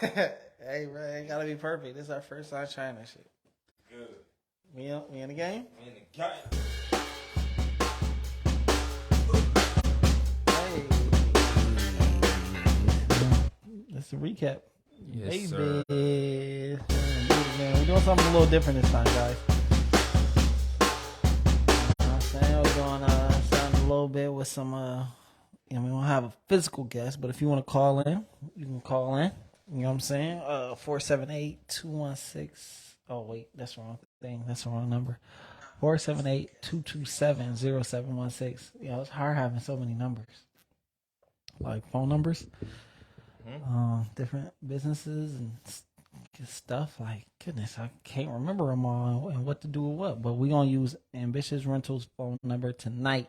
Hey, bro, it gotta be perfect. This is our first time trying that shit. Good. We in the game? In the game. Hey. That's a recap. Yes, Baby. sir. Man, we're doing something a little different this time, guys. I'm saying we're doing something a little bit with some we don't have a physical guest, but if you want to call in, you can call in. You know what I'm saying? 478-216. Oh wait, that's the wrong thing. That's the wrong number. 478-227-0716. Yeah, it's hard having so many numbers. Like phone numbers. Different businesses and stuff. Like, goodness, I can't remember them all and what to do with what. But we're going to use Ambitious Rentals phone number tonight.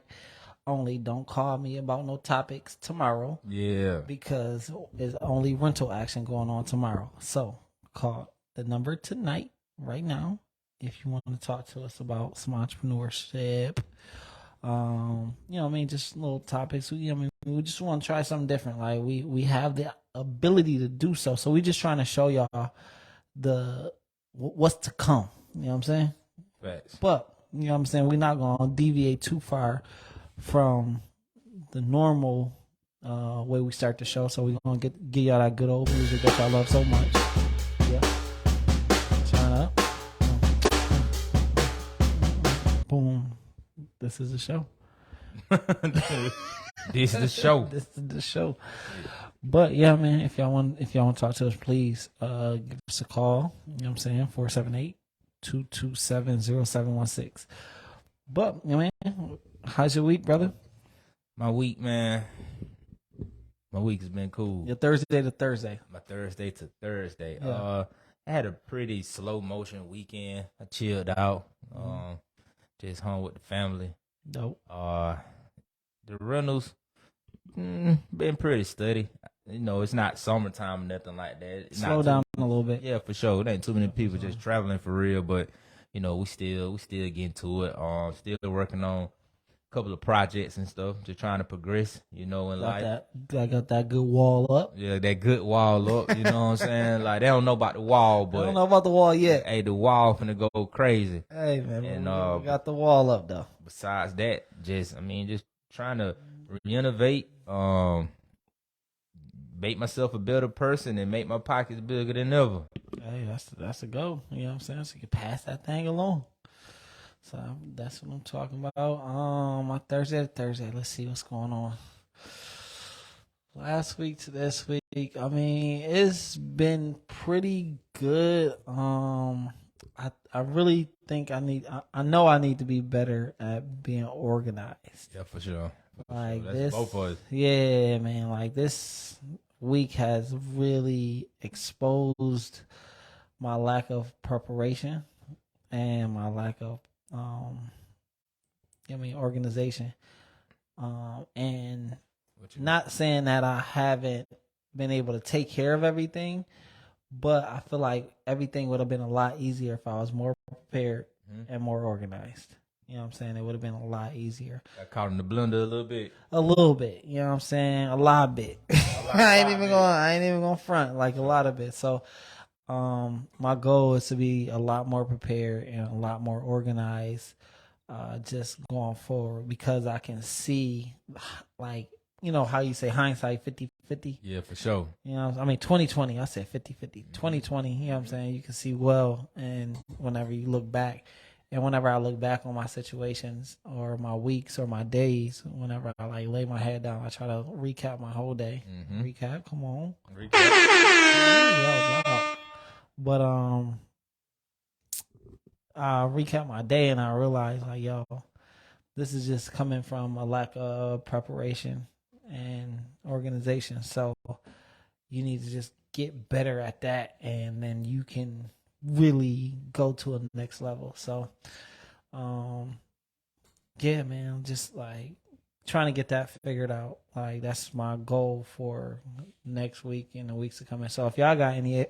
Only don't call me about no topics tomorrow. Yeah. Because there's only rental action going on tomorrow. So call the number tonight, right now, if you want to talk to us about some entrepreneurship. You know what I mean? Just little topics. We just want to try something different. Like we have the ability to do so. So we just trying to show y'all what's to come. You know what I'm saying? Facts. But you know what I'm saying? We're not gonna deviate too far from the normal way we start the show. So we're gonna give y'all that good old music that y'all love so much. Yeah. Turn up. Boom. This is the show. This is the show. This is the show. But yeah, man, if y'all want to talk to us, please give us a call. You know what I'm saying? 478-227-0716. But, you know, man, how's your week, brother? My week, man. My week has been cool. Your Thursday to Thursday. My Thursday to Thursday. Yeah. I had a pretty slow motion weekend. I chilled out. Just hung with the family. Dope. The rentals been pretty steady. You know, it's not summertime or nothing like that. It's Slow down a little bit. Yeah, for sure. There ain't too many people just traveling for real, but you know, we still getting to it. Still working on a couple of projects and stuff, just trying to progress, you know, in life. I got that good wall up. Yeah, that good wall up, you know what I'm saying? Like, they don't know about the wall, but I don't know about the wall yet. Hey, the wall finna go crazy. Hey, man, And we got the wall up, though. Besides that, just trying to renovate, make myself a better person and make my pockets bigger than ever. Hey, that's a go. You know what I'm saying? So you can pass that thing along. So that's what I'm talking about. My Thursday to Thursday. Let's see what's going on. Last week to this week, it's been pretty good. I really think I know I need to be better at being organized. Yeah, for sure. Like That's this, both of us. yeah, man. Like this week has really exposed my lack of preparation and my lack of organization. And not saying that I haven't been able to take care of everything, but I feel like everything would have been a lot easier if I was more prepared and more organized. You know what I'm saying? It would have been a lot easier. Got caught in the blender a little bit. A little bit. You know what I'm saying? A lot bit. I ain't even gonna front, like a lot of it. So my goal is to be a lot more prepared and a lot more organized just going forward, because I can see, like, you know how you say hindsight 50-50? Yeah, for sure. You know, 2020. I said 50-50. 2020, you know what I'm saying? You can see well, and whenever you look back, and whenever I look back on my situations or my weeks or my days, whenever I like lay my head down, I try to recap my whole day. Recap, come on. But I recap my day and I realize, like, yo, this is just coming from a lack of preparation and organization. So you need to just get better at that, and then you can really go to a next level. So yeah, man, just like trying to get that figured out. Like, that's my goal for next week and the weeks to come in. So if y'all got any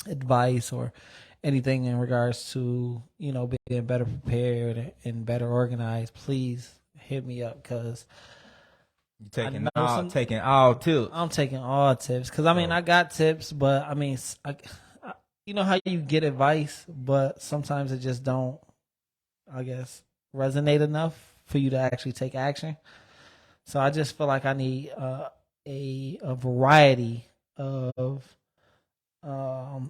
advice or anything in regards to, you know, being better prepared and better organized, please hit me up, because You taking all tips. I'm taking all tips because I mean I got tips, but I mean you know how you get advice, but sometimes it just don't, I guess, resonate enough for you to actually take action. So I just feel like I need a variety of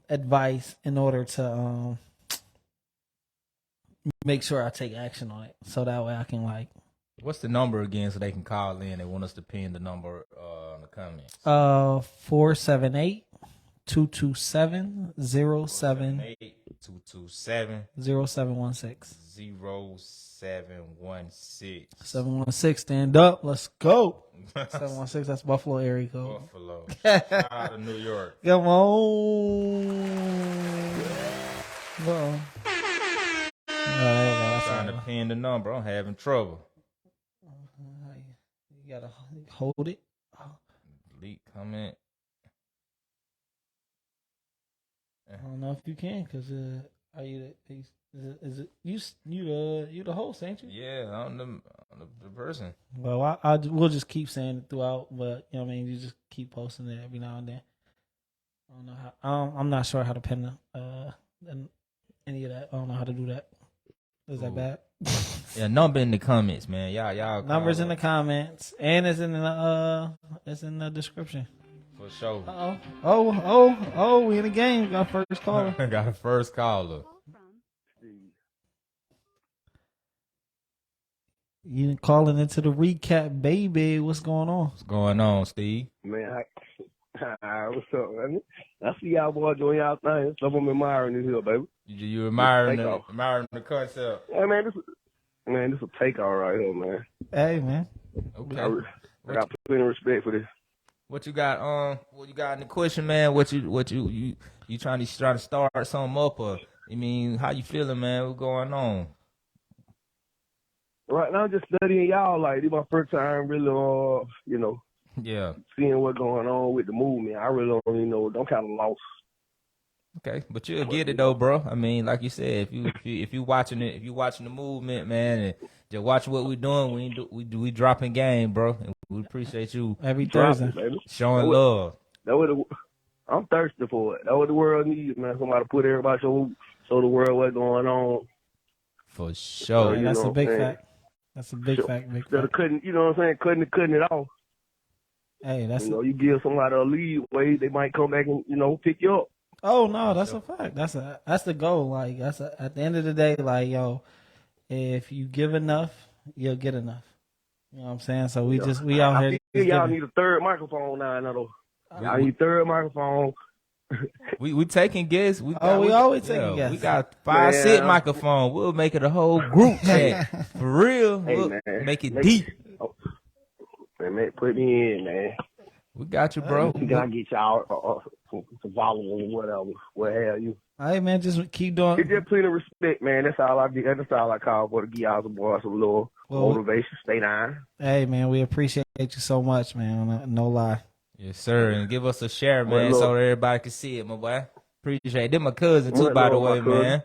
advice in order to make sure I take action on it, so that way I can like. What's the number again so they can call in? They want us to pin the number in the comments. 478 227 227 0716. 0716. 716, stand up. Let's go. 716, that's Buffalo area code. Buffalo. Shout out to New York. Come on. Well, Trying to pin the number. I'm having trouble. You gotta hold it. Delete comment. I don't know if you can, cause are you? Is it you the host, ain't you? Yeah, I'm the person. Well, we'll just keep saying it throughout, but you know what I mean. You just keep posting it every now and then. I don't know how. I'm not sure how to pin any of that. I don't know how to do that. Is that bad? Yeah, number in the comments, man. Y'all. Numbers in the comments, and it's in the description. For sure. Oh, we in the game. Got first caller. Got a first caller. You calling into the recap, baby. What's going on? What's going on, Steve? Man, what's up, man? I see y'all boys doing y'all thing. Some of them admiring this here, baby. You admiring the concept? Hey, man, this is a takeoff right here, man. Hey, man. Okay. I got plenty of respect for this. What you got? What you got in the question, man? What you trying to start something up, or I mean, how you feeling, man? What's going on? Right now, I'm just studying y'all. Like, this is my first time really, Yeah. seeing what's going on with the movement. I really don't really know. I'm kind of lost. Okay, but you'll get it though, bro. I mean, like you said, if you watching it, if you watching the movement, man, and just watching what we're doing, we dropping game, bro. And we appreciate you every Thursday showing love. I'm thirsty for it. That's what the world needs, man. Somebody put everybody show the world what's going on. For sure. Yeah, that's a big fact. That's a big fact. Instead of cutting, you know what I'm saying, cutting it off. Hey, that's you give somebody a lead way, they might come back and pick you up. Oh no, that's a fact. That's the goal. Like at the end of the day, like yo, if you give enough, you'll get enough. You know what I'm saying? So we out here. Y'all need a third microphone now, though. Y'all need a third microphone. We taking guests. We always taking guests. We got 5 sit microphone. We'll make it a whole group chat for real. Hey, we'll man, make it deep. Man, put me in, man. We got you, bro. Can I get y'all some followers or whatever? What have you? Hey, man, just keep doing. It's just plenty of respect, man. That's all I get. That's all I call for, to give y'all some boys some little motivation. Stay down. Hey, man, we appreciate you so much, man. No lie. Yes, sir. And give us a share, man, so that everybody can see it, my boy. Appreciate it. They're my cousin, too, by the way, man.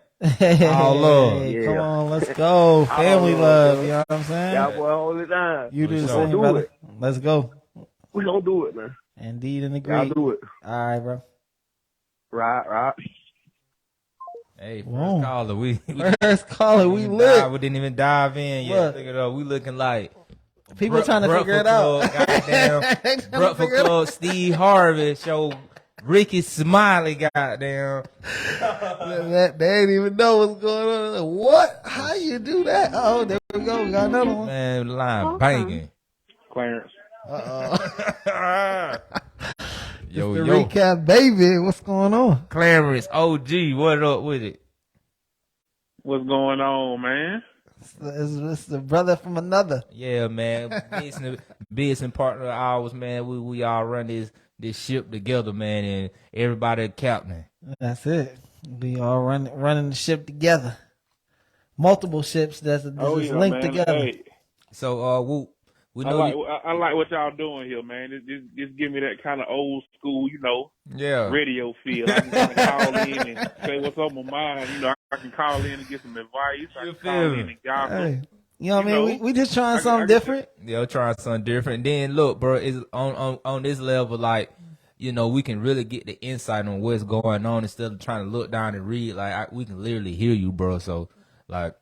All love. Hey, come on, let's go. Family love, you know what I'm saying? Y'all boy all the time. You do the same, brother. Let's go. We gonna do it, man. Indeed and agree. Y'all do it. All right, bro. Right. Hey, first caller. We lit. We didn't even dive in yet. Look at us. We looking like people trying to figure it out. Goddamn. Breakfast Club, Steve Harvey show. Ricky Smiley, goddamn. They didn't even know what's going on. What? How you do that? Oh, there we go. We got another one. Man, line banging. Clarence. Yo, recap, baby. What's going on? Clarence, OG, what up with it? What's going on, man? It's the brother from another. Yeah, man. Business partner of ours, man. We all run this ship together, man, and everybody a captain. That's it. We all running the ship together. Multiple ships that's linked together. Hey. So we know I like what y'all doing here, man. Just give me that kind of old school, radio feel. I can kind of call in and say what's on my mind. I can call in and get some advice. I can call in and y'all You know what I mean? We just trying something different. Yeah, trying something different. Then look, bro, is on this level, like, you know, we can really get the insight on what's going on instead of trying to look down and read. Like, we can literally hear you, bro. So, like,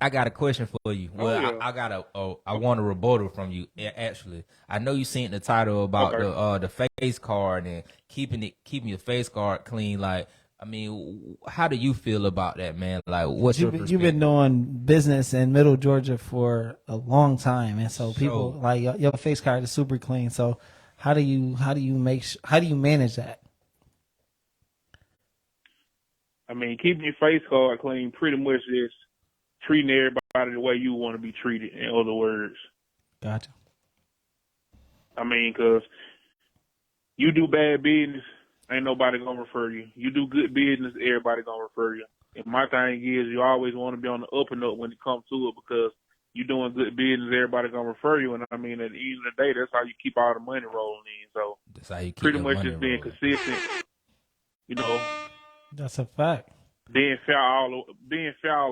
I got a question for you. Well, I want a rebuttal from you. Actually, I know you seen the title about the face card and keeping your face card clean. Like, I mean, how do you feel about that, man? Like, what's your perspective? You've been doing business in Middle Georgia for a long time, and so people like your face card is super clean. So, how do you manage that? I mean, keeping your face card clean pretty much is treating everybody the way you want to be treated. In other words, gotcha. I mean, because you do bad business, ain't nobody gonna refer you. You do good business, everybody gonna refer you. And my thing is, you always want to be on the up and up when it comes to it, because you doing good business, everybody gonna refer you. And I mean, at the end of the day, that's how you keep all the money rolling in. So that's how you keep pretty much just being consistent. You know, that's a fact. Being fair all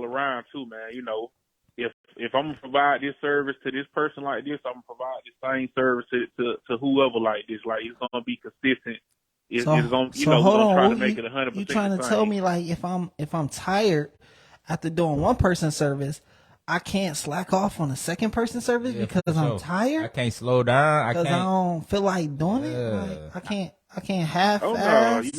around too, man. You know, if I'm gonna provide this service to this person like this, I'm gonna provide the same service to whoever like this. Like, it's gonna be consistent. It's gonna, hold on. Try to make it 100%. You trying to tell me, like, if I'm tired after doing one person service, I can't slack off on a second person service because I'm tired? I can't slow down. Because I don't feel like doing it. Like, I can't half-ass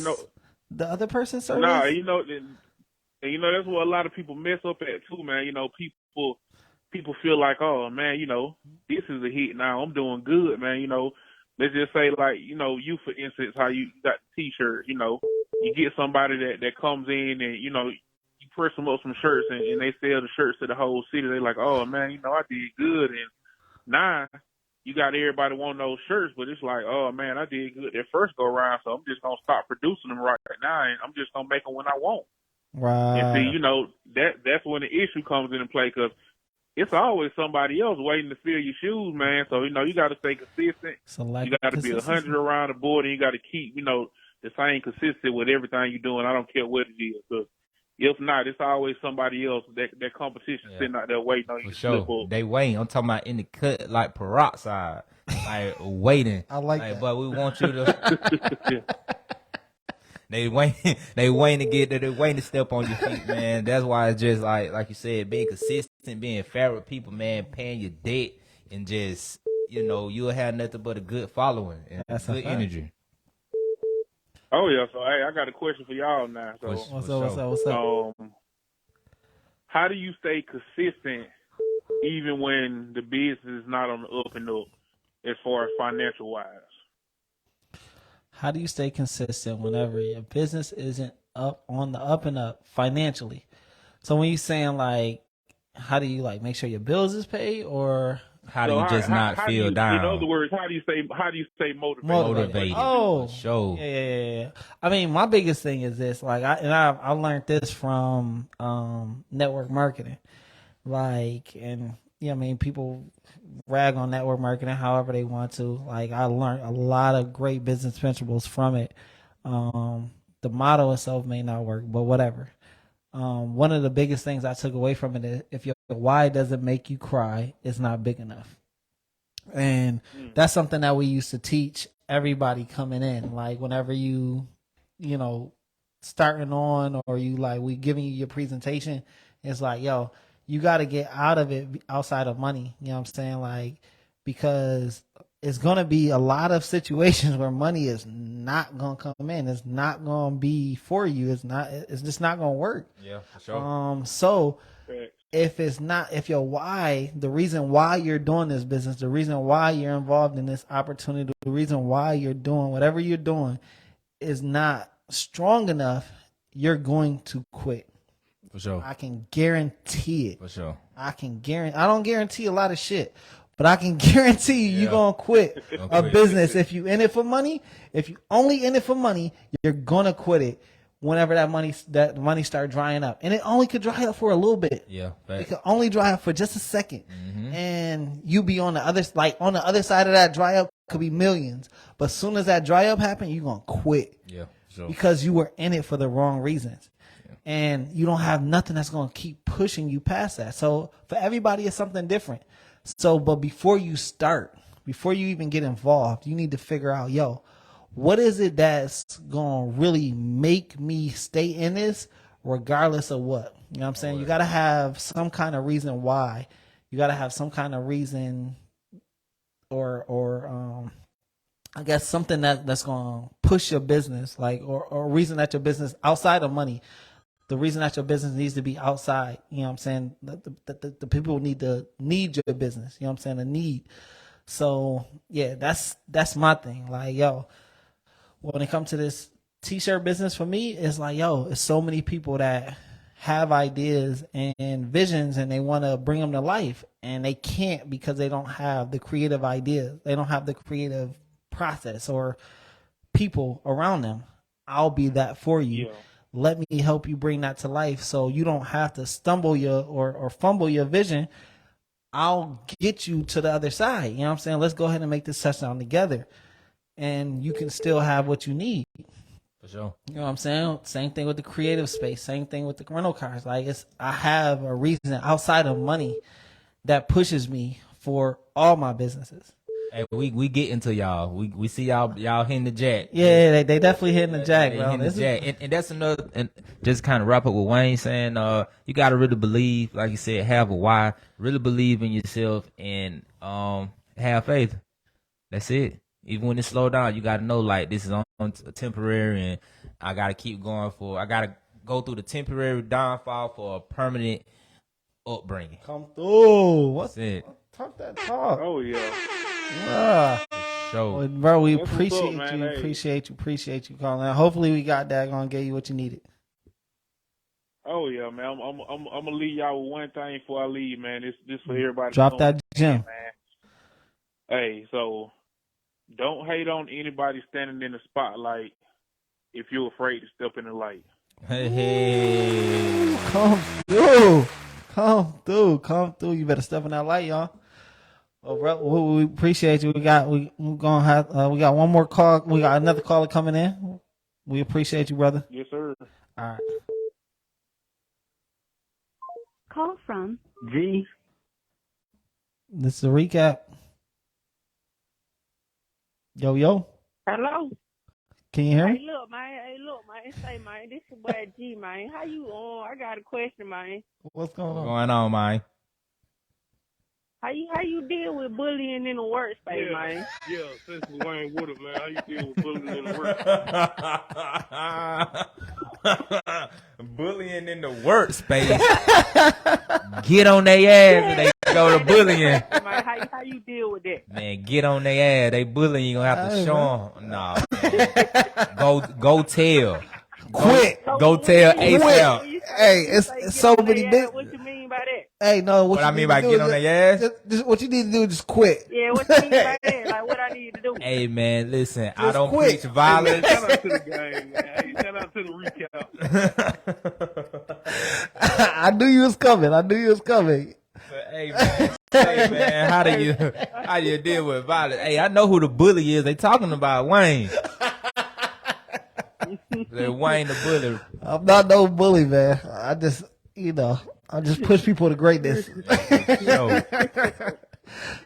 the other person's service. Nah, you know that's what a lot of people mess up at too, man. You know, people feel like, oh man, you know, this is a hit now. I'm doing good, man. You know, let's just say, like, you know, you, for instance, how you got the T-shirt. You know, you get somebody that comes in and, you know, you press them up some shirts and they sell the shirts to the whole city. They like, oh man, you know, I did good. And now you got everybody wanting those shirts, but it's like, oh man, I did good that first go around, so I'm just gonna stop producing them right now, and I'm just gonna make them when I want. Right. And see, you know, that's when the issue comes into play, because it's always somebody else waiting to fill your shoes, man. So, you know, you got to stay consistent. You got to be 100 around the board, and you got to keep, you know, the same consistency with everything you're doing. I don't care what it is. Cause if not, it's always somebody else. That competition sitting out there waiting on you to slip up. They waiting. I'm talking about in the cut, like peroxide, like waiting. I like that. But we want you to. They waiting to step on your feet, man. That's why it's just like you said, being consistent, being fair with people, man, paying your debt, and just, you know, you'll have nothing but a good following and good energy. Oh yeah, so hey, I got a question for y'all now. So what's up? How do you stay consistent even when the business is not on the up and up, as far as financial wise? How do you stay consistent whenever your business isn't on the up and up financially? So when you're saying, like, how do you, like, make sure your bills is paid, or how do you just not feel down? In other words, how do you stay motivated? Motivated. Oh, sure. Yeah. I mean, my biggest thing is this. Like, I learned this from network marketing. Like, and I mean, people rag on network marketing however they want to. Like, I learned a lot of great business principles from it. The model itself may not work, but whatever. One of the biggest things I took away from it is, if your why doesn't make you cry, it's not big enough. And that's something that we used to teach everybody coming in. Like, whenever you know, starting on, or you, like, we giving you your presentation, it's like, yo, you got to get out of it outside of money. You know what I'm saying? Like, because it's going to be a lot of situations where money is not going to come in. It's not going to be for you. It's just not going to work. Yeah, for sure. So if your why, the reason why you're doing this business, the reason why you're involved in this opportunity, the reason why you're doing whatever you're doing is not strong enough, you're going to quit. For sure. I can guarantee it. For sure. I don't guarantee a lot of shit, but I can guarantee you're going to quit a business. If you in it for money, if you only in it for money, you're going to quit it whenever that money start drying up. And it only could dry up for a little bit. Yeah. It could only dry up for just a second. Mm-hmm. And you be on the other side of that dry up could be millions. But as soon as that dry up happen, you're going to quit. Yeah. Sure. Because you were in it for the wrong reasons. and you don't have nothing that's going to keep pushing you past that. So for everybody, it's something different. So, but before you start, before you even get involved, you need to figure out, yo, what is it that's going to really make me stay in this regardless of what? You know what I'm saying? You got to have some kind of reason why. You got to have some kind of reason or I guess something that's going to push your business, like, or a reason that your business outside of money, the reason that your business needs to be outside, you know what I'm saying? The people need your business, you know what I'm saying? A need. So yeah, that's my thing. Like, yo, when it comes to this t-shirt business for me, it's like, yo, it's so many people that have ideas and visions and they want to bring them to life and they can't because they don't have the creative ideas. They don't have the creative process or people around them. I'll be that for you. Yeah. Let me help you bring that to life so you don't have to stumble or fumble your vision. I'll get you to the other side. You know what I'm saying? Let's go ahead and make this touchdown together. And you can still have what you need. For sure. You know what I'm saying? Same thing with the creative space. Same thing with the rental cars. Like, I have a reason outside of money that pushes me for all my businesses. Hey, we get into y'all. We see y'all hitting the jack. Yeah, they definitely hitting the jack, They bro. hitting the jack. And that's another. And just kind of wrap up with Wayne saying, you got to really believe, like you said, have a why. Really believe in yourself and have faith. That's it. Even when it slow down, you got to know, like, this is on temporary, and I got to keep going I got to go through the temporary downfall for a permanent upbringing. Come through. What's That's it. Talk that talk. Oh yeah. Yeah. Show. Well, bro, we That's what's appreciate up, man. you. Hey. Appreciate you calling out. Hopefully we got that gonna get you what you needed. Oh yeah, man. I'm gonna leave y'all with one thing before I leave, man. This for everybody. Drop that gem. man. Hey, so don't hate on anybody standing in the spotlight if you're afraid to step in the light. Hey. Come through. Come through. You better step in that light, y'all. Well, bro, we appreciate you. We got one more call. We got another caller coming in. We appreciate you, brother. Yes, sir. All right. Call from G. This is a recap. Yo. Hello. Can you hear me? Hey, look, man. Say, man, this is Brad G, man. How you on? I got a question, man. What's going What's on? going on, man? How you deal with bullying in the workspace, man? Yeah, since Wayne Woodard, man, how you deal with bullying in the work? Bullying in the workspace. Get on their ass and they go to bullying. Man, how you deal with that? Man, get on their ass. They bullying, you gonna have to show them. Nah, man. Go tell. Quit. Go tell ASAP. Hey, it's so many big. What you mean by that? Hey, no. What you I mean need by to do get is on their ass? just what you need to do is just quit. Yeah, what you mean by that? Like, what I need to do? Hey, man, listen. I Just don't quit. preach violence. Shout out to the game, man. Hey, shout out to the recap. I knew you was coming. Hey man, how do you deal with violence? Hey, I know who the bully is. They talking about Wayne. They're Wayne the bully. I'm not no bully, man. I just push people to greatness. Yo,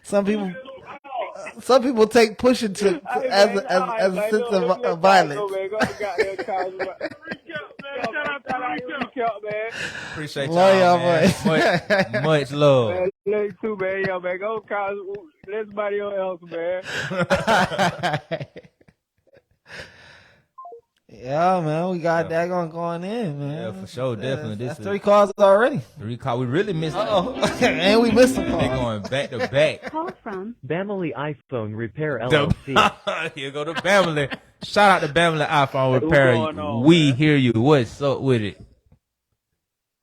Some people take pushing to as a sense of violence. appreciate Love y'all, y'all, man. Much love. Man, love you too, man. Yo, man, go cause let somebody else, man. Yeah, man, we got that going in, man. Yeah, for sure, definitely. That's 3 calls already. We really missed it. And we missed a They call. going back to back. Call from Family iPhone Repair LLC. Here go the family. Shout out to family iPhone What's Repair. going on, We man? hear you. What's up with it?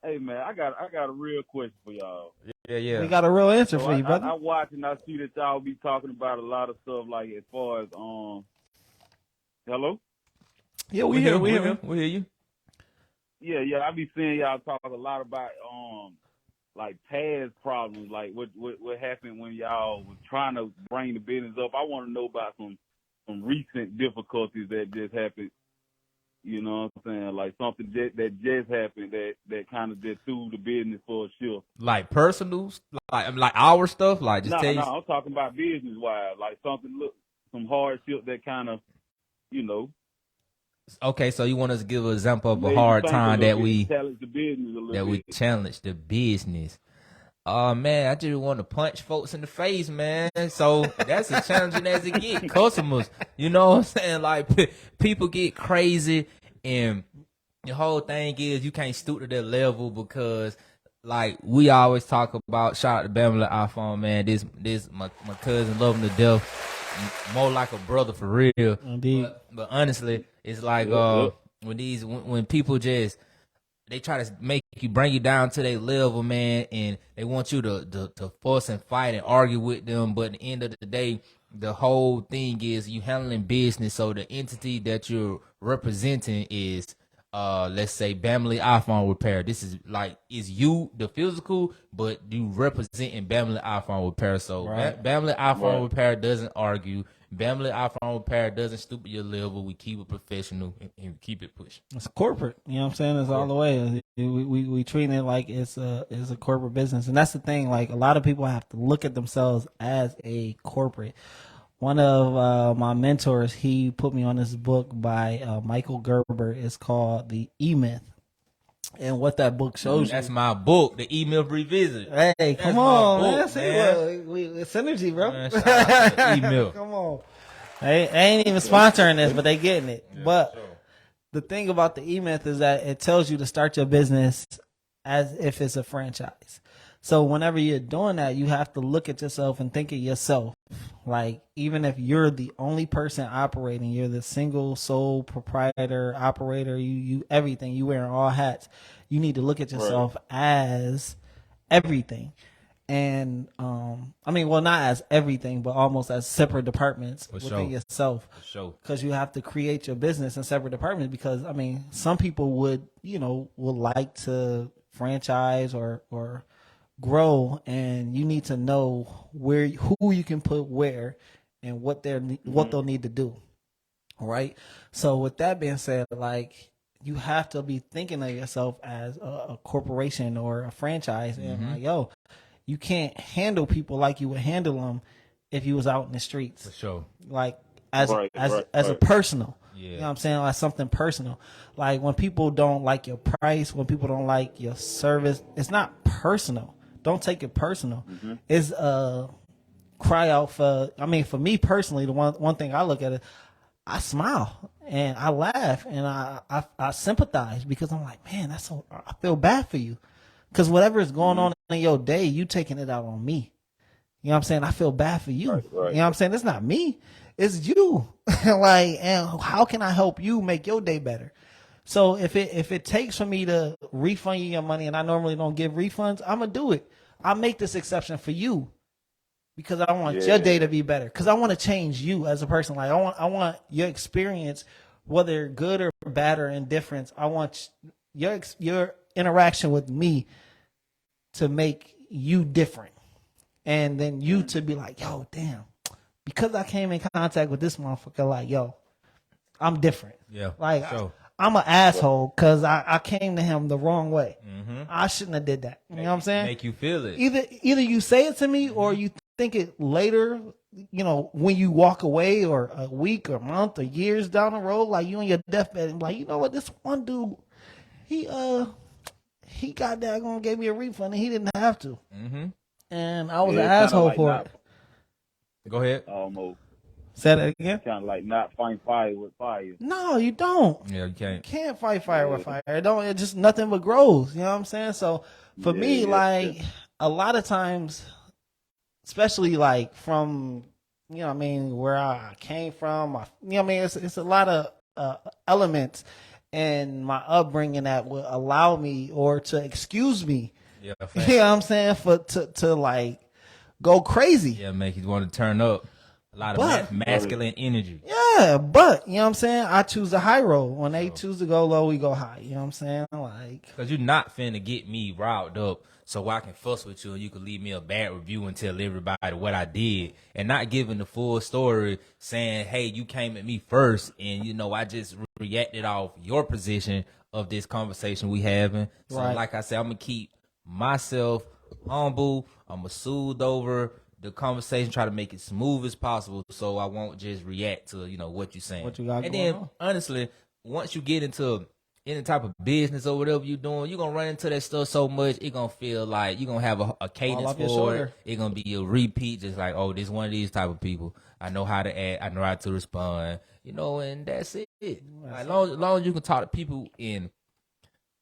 Hey, man, I got a real question for y'all. Yeah. We got a real answer So for you, brother. I watch and I see that y'all be talking about a lot of stuff, like as far as hello. Yeah, We hear you. Yeah, I be seeing y'all talk a lot about like past problems, like what happened when y'all was trying to bring the business up. I want to know about some recent difficulties that just happened You know what I'm saying? Like something that just happened that kind of just threw the business for a shift. Like personals, like our stuff, like just No, tell you. I'm talking about business wise, like some hardship that kind of, you know, Okay, so you want us to give an example of a made you hard think a time little that bit, we challenge the business a little that we bit. challenged the business. Man, I just want to punch folks in the face, man. So that's as challenging as it get. Customers, you know what I'm saying? Like people get crazy, and the whole thing is you can't stoop to their level because, like we always talk about. Shout out to Bamla iPhone, man. This my cousin, love him to death. More like a brother for real. Indeed. But honestly, it's like when people just they try to make you bring you down to their level, man, and they want you to fuss and fight and argue with them. But at the end of the day, the whole thing is you handling business. So the entity that you're representing is, let's say, Bamley iPhone Repair. This is you, the physical, but you representing Bamley iPhone Repair. So Right. Bamley iPhone Right. Repair doesn't argue. Bamley iPhone Repair doesn't stoop to your level. We keep it professional and keep it pushing. It's corporate. You know what I'm saying? It's all the way. We treat it like it's a corporate business, and that's the thing. Like a lot of people have to look at themselves as a corporate. One of my mentors, he put me on this book by Michael Gerber. It's called The E-Myth, and what that book shows That's my book, The E-Myth Revisit. Hey, That's come my on, book, man. See, man. look, it's synergy, bro. Man, shout out to the E-Myth. Come on. They ain't even sponsoring this, but they getting it. But sure. the thing about the E-Myth is that it tells you to start your business as if it's a franchise. So whenever you're doing that, you have to look at yourself and think of yourself. Like, even if you're the only person operating, you're the single sole proprietor, operator, you everything, you wearing all hats, you need to look at yourself as everything. And I mean, well, not as everything, but almost as separate departments within sure. yourself. Sure. Because you have to create your business in separate departments. Because I mean, some people would like to franchise or grow, and you need to know who you can put where and what they'll need to do. All right. So with that being said, like, you have to be thinking of yourself as a corporation or a franchise, and like, yo, you can't handle people like you would handle them if you was out in the streets. For sure. Like as a Right. personal. Yeah. You know what I'm saying? Like something personal. Like when people don't like your price, when people don't like your service, it's not personal. Don't take it personal. It's cry out for, I mean, for me personally, the one thing I look at it, I smile and I laugh and I sympathize, because I'm like, man, I feel bad for you. Because whatever is going on in your day, you taking it out on me. You know what I'm saying? I feel bad for you. Right. You know what I'm saying? It's not me. It's you. Like, and how can I help you make your day better? So if it takes for me to refund you your money, and I normally don't give refunds, I'm gonna do it. I'll make this exception for you because I want your day to be better. Because I want to change you as a person. Like I want your experience, whether good or bad or indifferent. I want your interaction with me to make you different, and then you to be like, yo, damn, because I came in contact with this motherfucker, like, yo, I'm different. Yeah. Like, sure. I'm an asshole because I came to him the wrong way. Mm-hmm. I shouldn't have did that. You know what I'm saying? Make you feel it. Either you say it to me or you think it later, you know, when you walk away, or a week or month or years down the road, like you on your deathbed and like, you know what, this one dude, he got that gonna gave me a refund and he didn't have to. Mm-hmm. And I was Yeah, an it's kinda asshole like for not- it. Go ahead. Almost Say that again? kind of like not fighting fire with fire. No, you don't. Yeah, you You can't. can't fight fire with fire. It just nothing but grows. You know what I'm saying? So for me, like a lot of times, especially like from, you know what I mean, where I came from, you know what I mean, it's a lot of elements in my upbringing that would allow me or to excuse me. Yeah. You know what I'm saying? To like go crazy. Yeah, make you want to turn up. A lot But- of masculine energy. Yeah, but you know what I'm saying? I choose the high road. When they choose to go low, we go high. You know what I'm saying? Like, Because you're not finna get me riled up so I can fuss with you and you can leave me a bad review and tell everybody what I did and not giving the full story saying, hey, you came at me first and, you know, I just reacted off your position of this conversation we having. So, Right. like I said, I'm going to keep myself humble. I'm going to soothe over the conversation, try to make it smooth as possible so I won't just react to, you know, what you're saying. What you got and going then, on. honestly, once you get into any type of business or whatever you're doing, you're going to run into that stuff so much, it's going to feel like you're going to have a cadence off your for shoulder. it. It's going to be a repeat, just like, oh, this one of these type of people. I know how to act. I know how to respond, you know, and that's it. Like, long as you can talk to people in,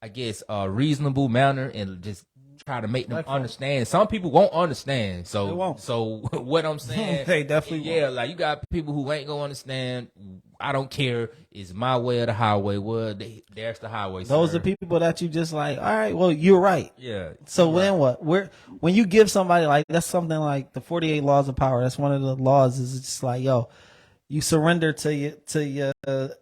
I guess, a reasonable manner and just try to make them Respectful. understand. Some people won't understand. So, They won't. so what I'm saying, They definitely yeah, like you got people who ain't gonna understand. I don't care. It's my way or the highway. Well, there's the highway. those sir. are people that you just like, all right, well, you're right. Yeah. So then what? When you give somebody like, that's something like the 48 laws of power. That's one of the laws is just like, yo, you surrender to your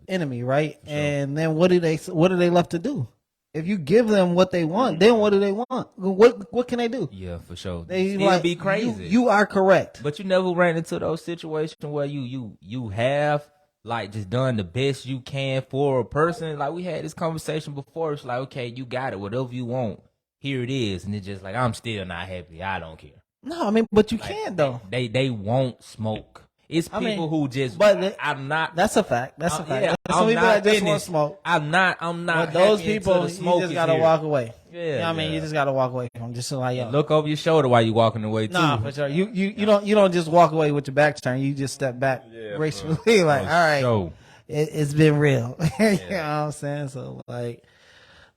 enemy, right? And then what are they left to do? If you give them what they want, then what do they want? What can they do? Yeah, for sure. They It'd like be crazy. You are correct. But you never ran into those situations where you have like just done the best you can for a person. Like we had this conversation before. It's like, okay, you got it. Whatever you want, here it is. And it's just like, I'm still not happy. I don't care. No, I mean, but you Like, can't though. They won't smoke. It's I people mean, who just. but I'm not. That's a fact. That's a fact. Yeah, There's some I'm people not that just want finished. smoke. I'm not. But those happy people, until the you smoke just is gotta here. walk away. Yeah, You know what I mean? yeah. You just gotta walk away from just like, yo. Look over your shoulder while you walking away too. Nah, for sure. You don't just walk away with your back turned. You just step back gracefully, like, all right, So, it's been real. You know what I'm saying? So like,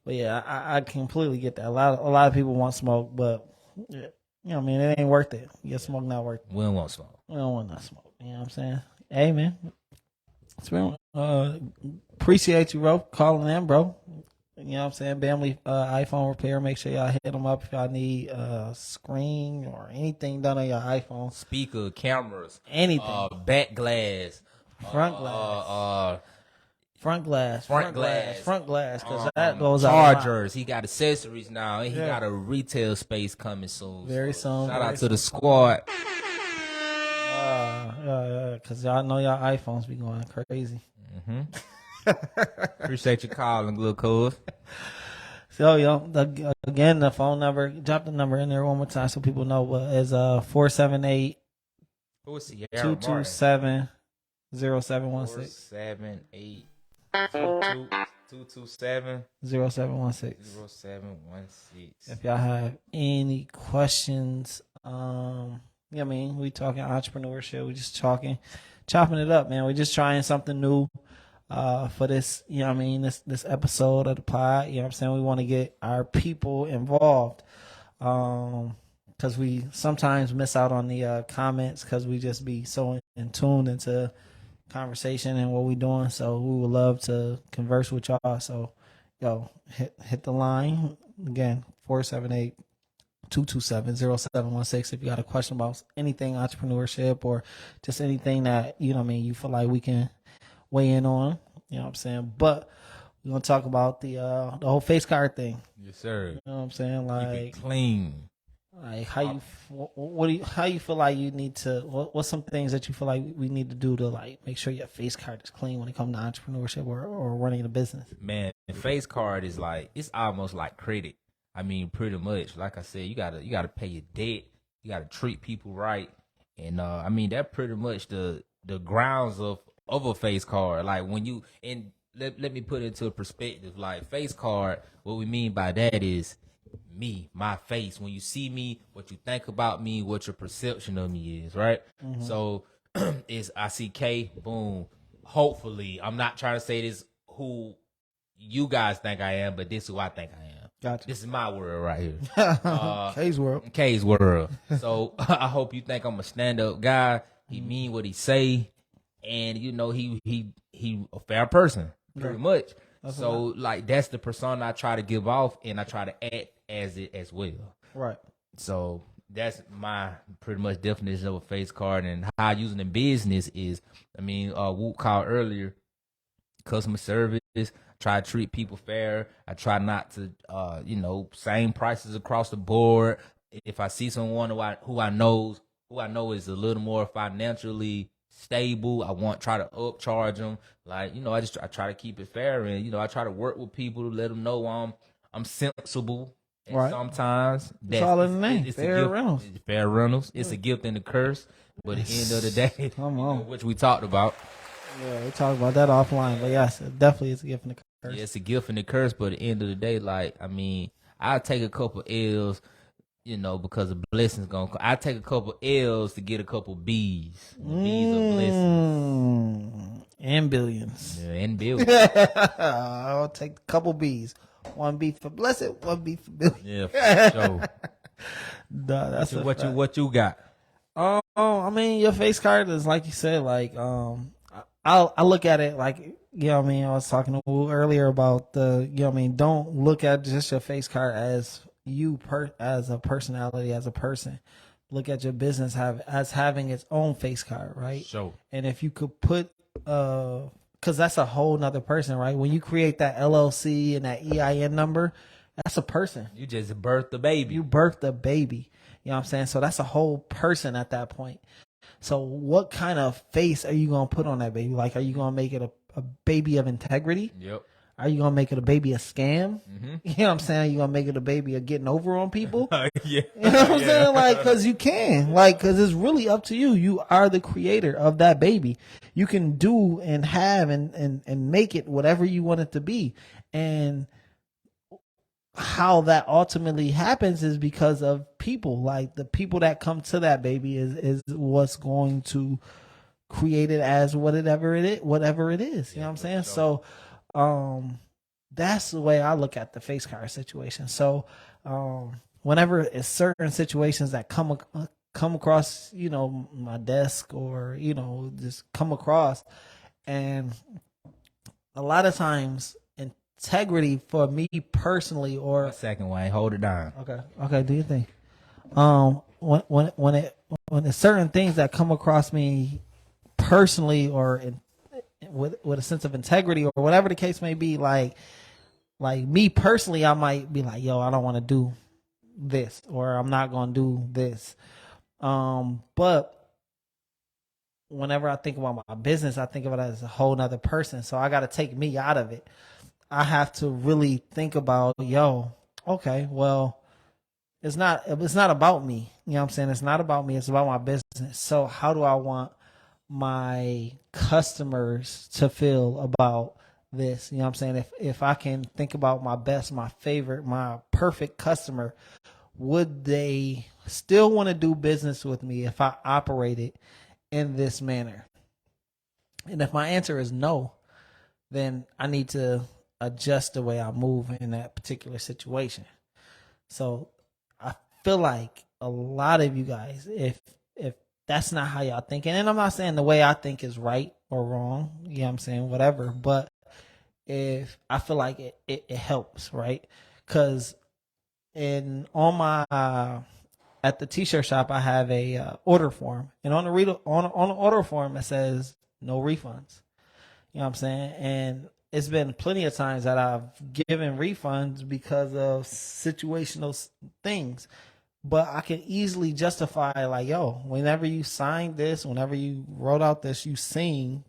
but yeah, I completely get that. A lot of people want smoke, but yeah, you know what I mean? It ain't worth it. Your smoke not worth it. we don't want smoke. We don't want no smoke. You know what I'm saying? Hey man, it's been appreciate you, bro, calling in, bro. You know what I'm saying? Family iPhone repair. Make sure y'all hit them up if y'all need screen or anything done on your iPhone. Speaker, cameras, Anything. back glass, Front glass. Front glass. front glass. Front glass. Because that goes out. a lot. chargers. He got accessories now. And he Yeah. got a retail space coming soon. Very soon, Shout very out to the squad. Because y'all know y'all iPhones be going crazy. Appreciate you calling, little cuz. So, again, the phone number, drop the number in there one more time so people know what is 478 Who is Sierra 227 0716. 478 227 0716. 0716. If y'all have any questions, you know what I mean? We talking entrepreneurship. We just chopping it up, man. We just trying something new for this, you know what I mean, this episode of the pod. You know what I'm saying? We want to get our people involved. Because we sometimes miss out on the comments because we just be so in tune into conversation and what we doing. So we would love to converse with y'all. So, hit the line again, 478-227-0716 if you got a question about anything entrepreneurship or just anything that, you know what I mean, you feel like we can weigh in on. You know what I'm saying? But we're gonna talk about the whole face card thing. Yes, sir. You know what I'm saying? Keep it Like clean. how you feel like you need to what's some things that you feel like we need to do to like make sure your face card is clean when it comes to entrepreneurship or running a business? Man, the face card is like, it's almost like credit. I mean, pretty much. Like I said, you gotta pay your debt. You gotta treat people right. And I mean, that pretty much the grounds of a face card. Like when you, and let me put it into a perspective. Like face card, what we mean by that is me, my face. When you see me, what you think about me, what your perception of me is, right? So it's I see K, boom. Hopefully, I'm not trying to say this who you guys think I am, but this is who I think I am. Gotcha. This is my world right here. K's world. K's world. So I hope you think I'm a stand-up guy. He mean what he say, and you know he a fair person, pretty much. So like that's the persona I try to give off, and I try to act as it as well. Right. So that's my pretty much definition of a face card, and how I use it in business is, I mean, Woot called earlier, customer service. Try to treat people fair. I try not to, same prices across the board. If I see someone who I know is a little more financially stable, I try to upcharge them. Like, I try to keep it fair, and I try to work with people to let them know I'm sensible. And Right. sometimes It's all in the name. it's a Fair gift. Reynolds. It's Fair Reynolds. It's a gift and a curse. But at the end of the day, Come on. which we talked about. Yeah, we talked about that offline, but yes, it definitely is a gift and a curse. Yeah, it's a gift and a curse, but at the end of the day, like, I mean, I'll take a couple L's, because the blessings gonna come. I take a couple L's to get a couple B's. The B's are blessings. And billions. Yeah, and billions. I'll take a couple B's. One B for blessed, one B for billion. Yeah, for sure. Nah, that's What you got? I mean, your face card is like you said, like I look at it like, I was talking to Wu earlier about don't look at just your face card as as a personality, as a person. Look at your business as having its own face card, right? Sure. And if you could put because that's a whole nother person, right? When you create that LLC and that EIN number, that's a person. You just birthed the baby. You birthed a baby. You know what I'm saying? So that's a whole person at that point. So what kind of face are you going to put on that baby? Like, are you going to make it a baby of integrity? Yep. Are you going to make it a baby of scam? Mm-hmm. You know what I'm saying? Are you going to make it a baby of getting over on people? Yeah. You know what I'm saying? Like, because you can. Like, because it's really up to you. You are the creator of that baby. You can do and have and make it whatever you want it to be. And how that ultimately happens is because of people. Like, the people that come to that baby is what's going to create it as whatever it is. You know what I'm saying? Sure. So that's the way I look at the face card situation. So whenever it's certain situations that come across, my desk, or just come across, and a lot of times integrity for me personally, or 1 second, Wayne, hold it down. okay, do you think when it's certain things that come across me personally, or with a sense of integrity, or whatever the case may be, like me personally, I might be like, yo, I don't want to do this, or I'm not going to do this. But whenever I think about my business, I think of it as a whole nother person. So I got to take me out of it. I have to really think about, okay, well, it's not about me. You know what I'm saying? It's not about me. It's about my business. So how do I want my customers to feel about this? You know what I'm saying? If I can think about my best, my favorite, my perfect customer, would they still want to do business with me if I operated in this manner? And if my answer is no, then I need to adjust the way I move in that particular situation. So I feel like a lot of you guys, if that's not how y'all thinking, and I'm not saying the way I think is right or wrong, you know what I'm saying, whatever, but if I feel like it helps, right? Because on my at the t-shirt shop, I have a order form, and on the order form it says no refunds. You know what I'm saying? And it's been plenty of times that I've given refunds because of situational things. But I can easily justify, like, yo, whenever you signed this, whenever you wrote out this, you seen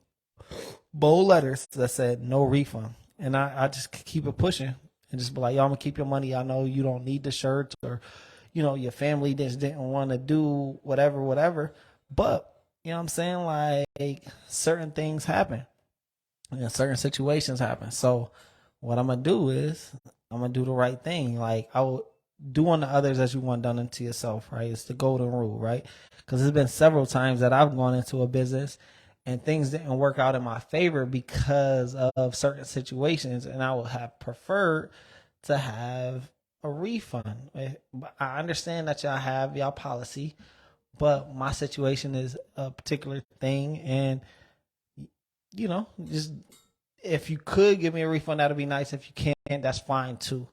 bold letters that said no refund. And I just keep it pushing and just be like, yo, I'm going to keep your money. I know you don't need the shirt, or, your family just didn't want to do whatever. But, you know what I'm saying? Like, certain things happen. Certain situations happen. So what I'm going to do is I'm going to do the right thing. Like, I will do unto others as you want done unto yourself, right? It's the golden rule, right? Because there's been several times that I've gone into a business and things didn't work out in my favor because of certain situations, and I would have preferred to have a refund. I understand that y'all have y'all policy, but my situation is a particular thing, and just if you could give me a refund, that'd be nice. If you can't, that's fine too.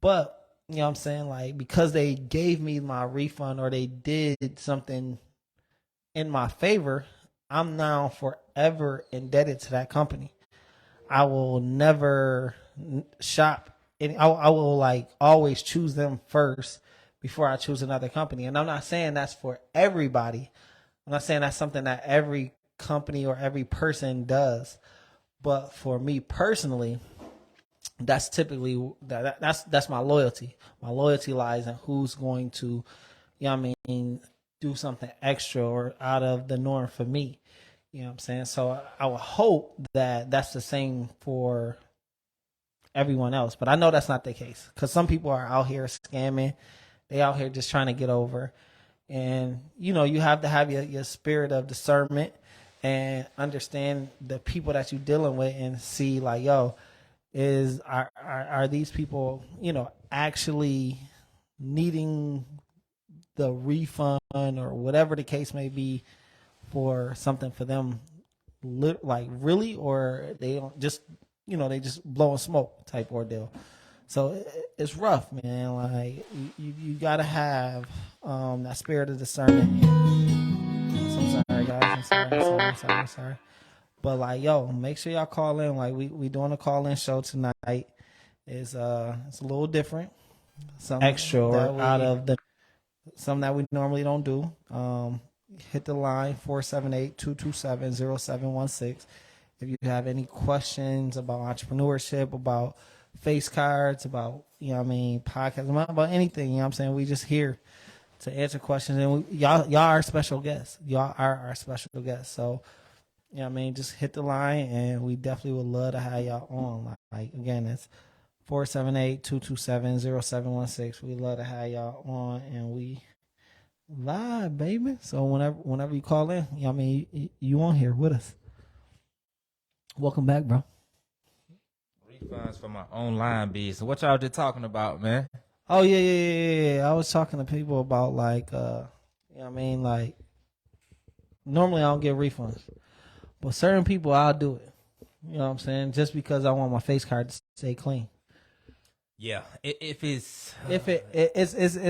But you know what I'm saying, like because they gave me my refund or they did something in my favor, I'm now forever indebted to that company. I will never shop. I will like always choose them first before I choose another company. And I'm not saying that's for everybody. I'm not saying that's something that every company or every person does. But for me personally, that's typically that's my loyalty. My loyalty lies in who's going to, you know what I mean, do something extra or out of the norm for me. You know what I'm saying? So I would hope that that's the same for everyone else. But I know that's not the case because some people are out here scamming. They out here just trying to get over. And, you know, you have to have your spirit of discernment and understand the people that you're dealing with and see like, yo, are these people, you know, actually needing the refund or whatever the case may be for something for them, like really, or they don't just, you know, they just blowing smoke type ordeal. So it's rough, man. Like you gotta have that spirit of discernment. I'm sorry, guys. I'm sorry. But like, yo, make sure y'all call in. Like we doing a call in show tonight. It's a little different. Some extra or out of the something that we normally don't do. Hit the line 478-227-0716 if you have any questions about entrepreneurship, about face cards, about, you know what I mean, podcasts, about anything, you know what I'm saying? We just here to answer questions, and y'all are special guests. Y'all are our special guests. So, you know what I mean, just hit the line, and we definitely would love to have y'all on. Like again, it's 478-227-0716. We love to have y'all on, and we live, baby. So whenever you call in, you know what I mean, you on here with us. Welcome back, bro. Refunds for my online business. What y'all just talking about, man? Oh yeah. I was talking to people about like, you know what I mean, like normally I don't get refunds, but certain people I'll do it. You know what I'm saying? Just because I want my face card to stay clean. Yeah, it's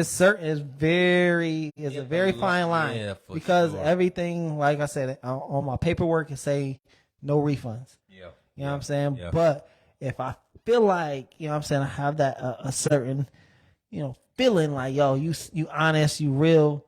certain, it's a very fine line. Yeah, because sure. Everything, like I said, on my paperwork it say no refunds. Yeah, you know what I'm saying. Yeah. But if I feel like, you know what I'm saying, I have that a certain, you know, feeling like, yo, you honest, you real,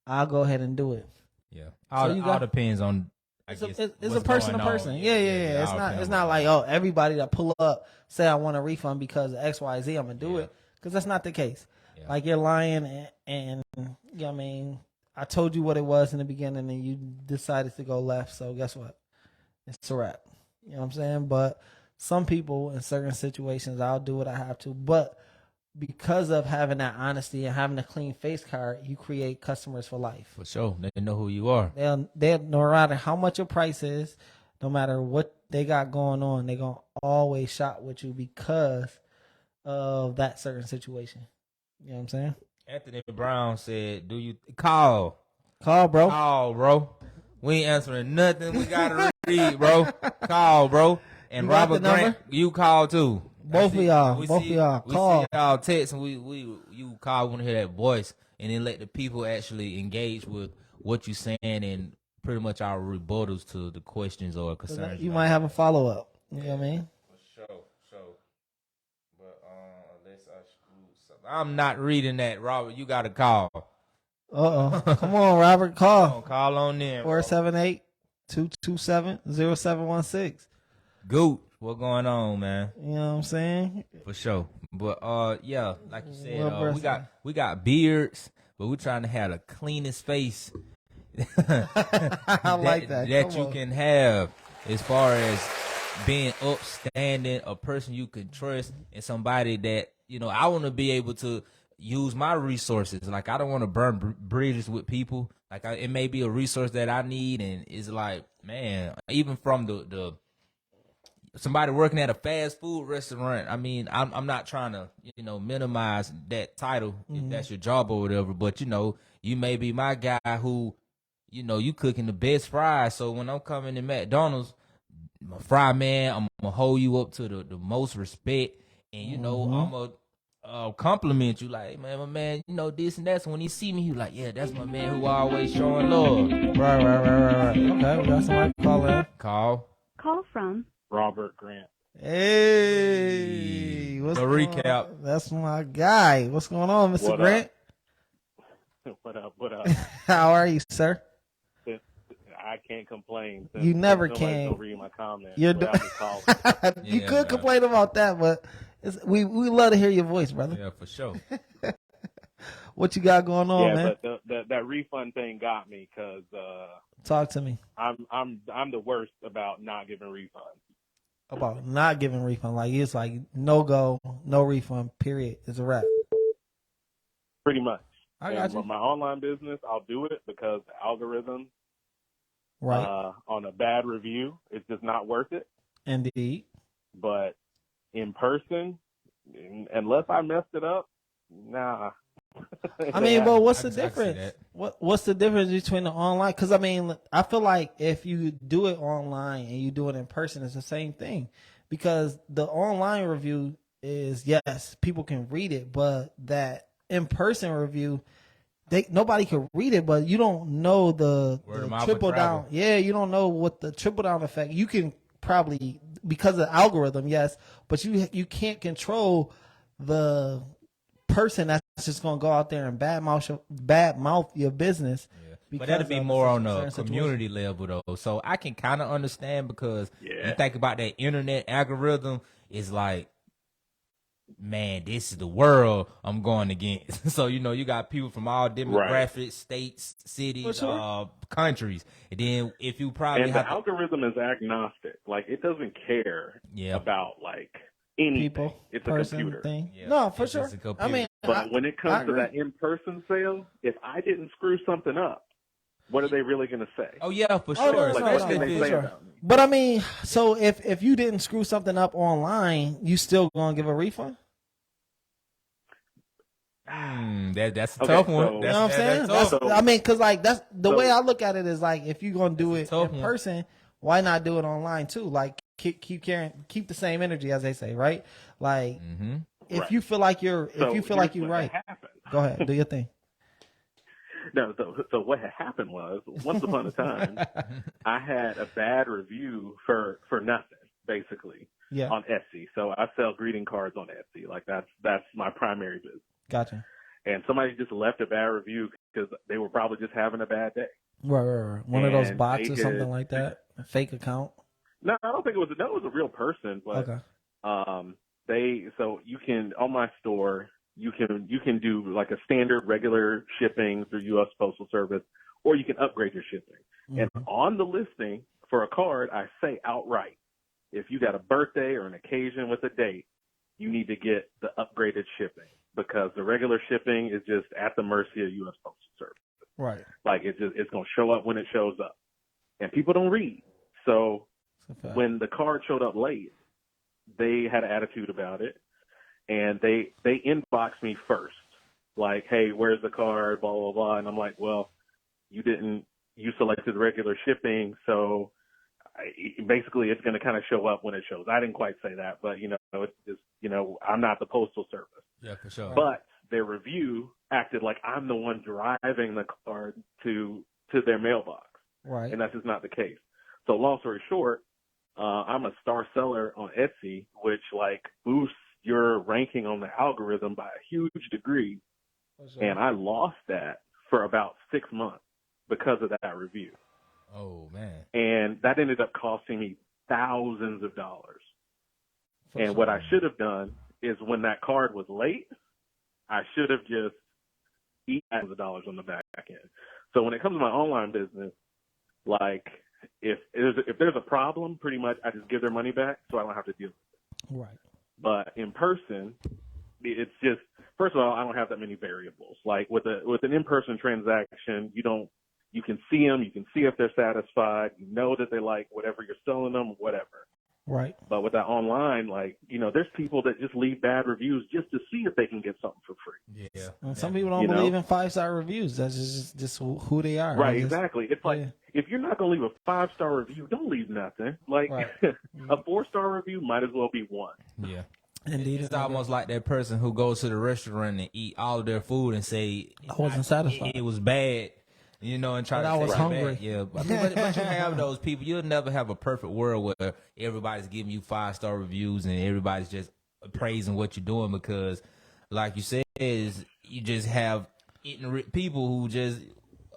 I'll go ahead and do it. Yeah, all depends on. It's a person to person. Yeah. It's not like, oh, everybody that pull up say I want a refund because of XYZ, I'm gonna do it, because that's not the case. Yeah. Like you're lying and you know what I mean, I told you what it was in the beginning and you decided to go left, so guess what? It's a wrap. You know what I'm saying? But some people in certain situations, I'll do what I have to. But because of having that honesty and having a clean face card, you create customers for life. For sure. They know who you are. They'll no matter how much your price is, no matter what they got going on, they're going to always shop with you because of that certain situation. You know what I'm saying? Anthony Brown said, do you call, bro? Call, bro. We ain't answering nothing. We got to read, bro. Call, bro. And Robert Grant, you call too. Both of y'all call. We see y'all text and you call, want to hear that voice, and then let the people actually engage with what you're saying and pretty much our rebuttals to the questions or concerns. You might have a follow up. You know what I mean? For sure. But unless I screw something, I'm not reading that, Robert. You got to call. Come on, Robert, call. Call on them. 478-227-0716. Goot. What going on, man? You know what I'm saying? For sure. But yeah, like you said, we got beards, but we're trying to have the cleanest face I like that you can have, as far as being upstanding, a person you can trust, and somebody that, you know, I want to be able to use my resources. Like, I don't want to burn bridges with people. Like, it may be a resource that I need, and it's like, man, even from the somebody working at a fast food restaurant. I mean, I'm not trying to, you know, minimize that title if that's your job or whatever, but, you know, you may be my guy who, you know, you cooking the best fries. So when I'm coming to McDonald's, my fry man, I'm gonna hold you up to the most respect, and you know, I'm compliment you, like, man, my man, you know, this and that. So when he see me, he like, yeah, that's my man who always showing love. Right. Okay, we got somebody calling. Call. Call from Robert Grant. Hey, what's The going recap. on? That's my guy. What's going on, Mr. What up? Grant? What up? How are you, sir? I can't complain. You never nobody's can. gonna read my comments. You're so I'm just calling. You Yeah, could man. complain about that, but we love to hear your voice, brother. Yeah, for sure. What you got going on, Yeah, man? but that refund thing got me because Talk to me I'm the worst about not giving refunds. about not giving refund. Like it's like no go, no refund. Period. It's a wrap. Pretty much. I got And you. my online business, I'll do it because the algorithm Right. on a bad review, it's just not worth it. Indeed. But in person, unless I messed it up, nah. I mean, but what's I the can see difference? that. What's the difference between the online? Because I mean, I feel like if you do it online and you do it in person, it's the same thing. Because the online review is yes, people can read it, but that in person review, nobody can read it, but you don't know the Word of mouth triple will travel. down. Yeah, you don't know what the triple down effect. You can probably because of the algorithm, yes, but you can't control the person that's just gonna go out there and badmouth your business. Yeah. But because that'd be of more on certain the situation. community level, though. So I can kind of understand because Yeah. you think about that internet algorithm, it's like, man, this is the world I'm going against. So, you know, you got people from all demographics, states, cities, For sure. countries. And then if you probably And the have to, algorithm is agnostic. Like, it doesn't care Yeah. about, like, anything. People, It's person, a computer. thing. Yeah, No, for it's sure. just a computer. I mean, But when it I comes to agree. that in-person sale, if I didn't screw something up, what are they really going to say? oh, yeah, for Oh, sure. no, Like, no, what Especially can if they it's- say sure. about me? But I mean, so if you didn't screw something up online, you still gonna give a refund? that's a Okay, tough one. so- You That's, know what I'm saying? That's tough. tough. I mean, because like that's the So- way I look at it is like if you're gonna do it That's a tough in one. person, why not do it online too? Like keep the same energy as they say, right? Like Mm-hmm. if Right. you feel like So you're here's you're what right, had happened. go ahead, do your thing. No, so what had happened was, once upon a time, I had a bad review for nothing, basically, Yeah, on Etsy. So I sell greeting cards on Etsy. Like, that's my primary business. gotcha. And somebody just left a bad review because they were probably just having a bad day. Right. One of those And bots they or something could- like that, a fake account. No, I don't think it was. No, it was a real person. But Okay, so you can, on my store, you can do like a standard regular shipping through U.S. Postal Service, or you can upgrade your shipping. And Mhm. on the listing for a card, I say outright, if you got a birthday or an occasion with a date, you need to get the upgraded shipping because the regular shipping is just at the mercy of U.S. Postal Service. right. Like it's going to show up when it shows up, and people don't read. So It's a fact. when the card showed up late, they had an attitude about it, and they inboxed me first, like, "Hey, where's the card?" Blah blah blah, and I'm like, "Well, you selected regular shipping, so basically it's going to kind of show up when it shows." I didn't quite say that, but it's just I'm not the postal service, Yeah, for sure. but their review acted like I'm the one driving the card to their mailbox. Right. And that's just not the case. So long story short, I'm a star seller on Etsy, which like boosts your ranking on the algorithm by a huge degree. And I lost that for about 6 months because of that review. Oh, man. And that ended up costing me thousands of dollars. For And sure. what I should have done is when that card was late, I should have just eaten thousands of dollars on the back end. So when it comes to my online business, like if there's a problem, pretty much I just give their money back so I don't have to deal with it. Right. But in person, it's just, first of all, I don't have that many variables. Like with an in-person transaction, you can see them, you can see if they're satisfied, you know that they like whatever you're selling them, whatever. Right. But with that online, like, there's people that just leave bad reviews just to see if they can get something for free. Yeah. And some people don't You know? believe in 5-star reviews. That's just who they are. Right, They just- exactly. It's like, yeah. if you're not going to leave a 5-star review, don't leave nothing. Like, Right. a 4-star review might as well be 1. Yeah. Indeed, It's almost like that person who goes to the restaurant and eat all of their food and say, I wasn't satisfied. It was bad, you know, and try But to I say was it's hungry. bad. Yeah, but you have those people. You'll never have a perfect world where everybody's giving you 5-star reviews and everybody's just praising what you're doing because, like you said, is you just have people who just,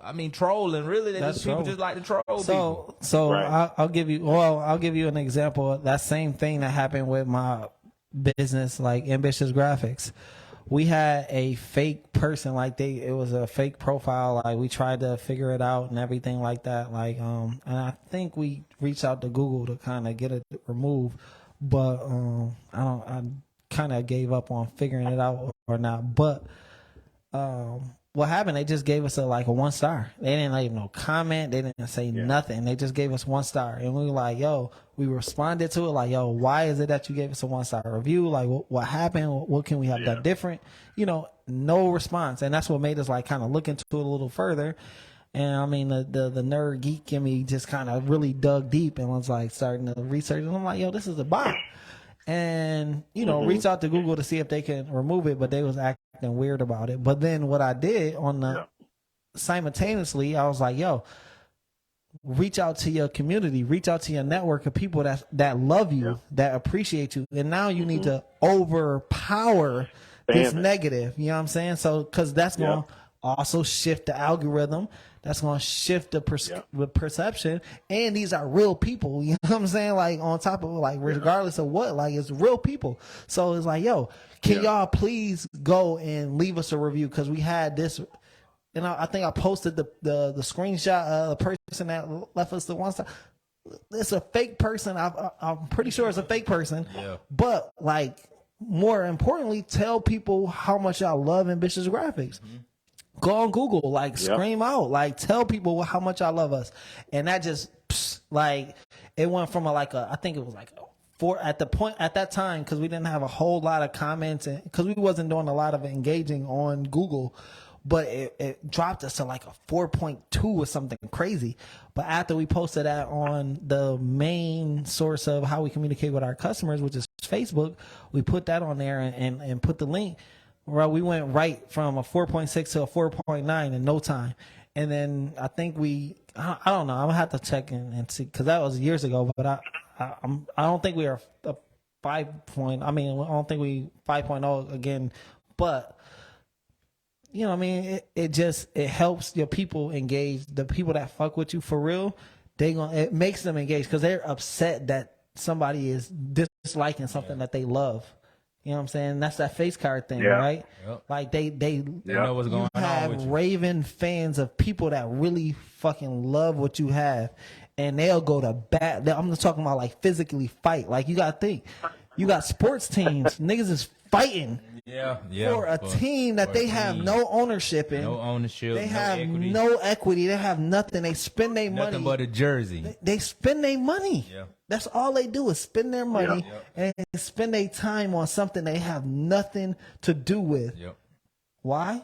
I mean, trolling. Really, That's people true. just like to troll people. So Right. I'll give you an example. That same thing that happened with my business, like Ambitious Graphics. We had a fake person, like it was a fake profile. Like we tried to figure it out and everything like that. Like and I think we reached out to Google to kind of get it removed, but I kind of gave up on figuring it out or not. But what happened? They just gave us a 1 star. They didn't leave no comment. They didn't say nothing. They just gave us 1 star, and we were like, "Yo," we responded to it like, "Yo, why is it that you gave us a 1 star review? Like, what happened? What can we have done different?" You know, no response, and that's what made us kind of look into it a little further. And I mean, the nerd geek in me just kind of really dug deep and was like starting to research, and I'm like, "Yo, this is a bot." And reach out to Google to see if they can remove it, but they was acting weird about it. But then what I did simultaneously, I was like, yo, reach out to your community, reach out to your network of people that love you, that appreciate you, and now you need to overpower this negative. You know what I'm saying? So because that's going to also shift the algorithm. That's going to shift the perception. And these are real people. You know what I'm saying? Like on top of regardless of what, it's real people. So it's like, yo, can y'all please go and leave us a review? Cause we had this, and I think I posted the screenshot of the person that left us the 1 star. It's a fake person. I'm pretty sure it's a fake person, but more importantly, tell people how much y'all love Ambitious Graphics. Go on Google, scream out, tell people how much I love us. And that just, it went from I think it was a 4 at that time, because we didn't have a whole lot of comments and because we wasn't doing a lot of engaging on Google, but it dropped us to a 4.2 or something crazy. But after we posted that on the main source of how we communicate with our customers, which is Facebook, we put that on there and put the link. Well, we went right from a 4.6 to a 4.9 in no time. And then I think I don't know. I'm going to have to check and see, because that was years ago. But I don't think we are a 5 point. I mean, I don't think we 5.0 again. But, you know what I mean? It helps your people engage. The people that fuck with you for real, it makes them engage because they're upset that somebody is disliking something that they love. You know what I'm saying? That's that face card thing, right? Yep. They know what's going on. You have raving fans of people that really fucking love what you have, and they'll go to bat. I'm just talking about physically fight. You got to think, you got sports teams, niggas is fighting for a team that they have no ownership in. No ownership. They have no equity. They have nothing. They spend their money. Nothing but a jersey. They spend their money. Yeah. That's all they do is spend their money and spend their time on something they have nothing to do with. Yep. Why?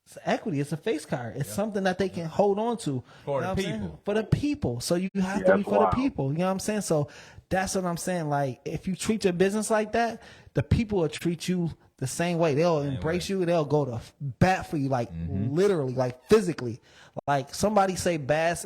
It's equity. It's a face card. It's something that they can hold on to. For the people. For the people. So you have to be for the people. You know what I'm saying? So that's what I'm saying. If you treat your business like that, the people will treat you the same way. They'll embrace you. They'll go to bat for you, literally, physically. Somebody say bad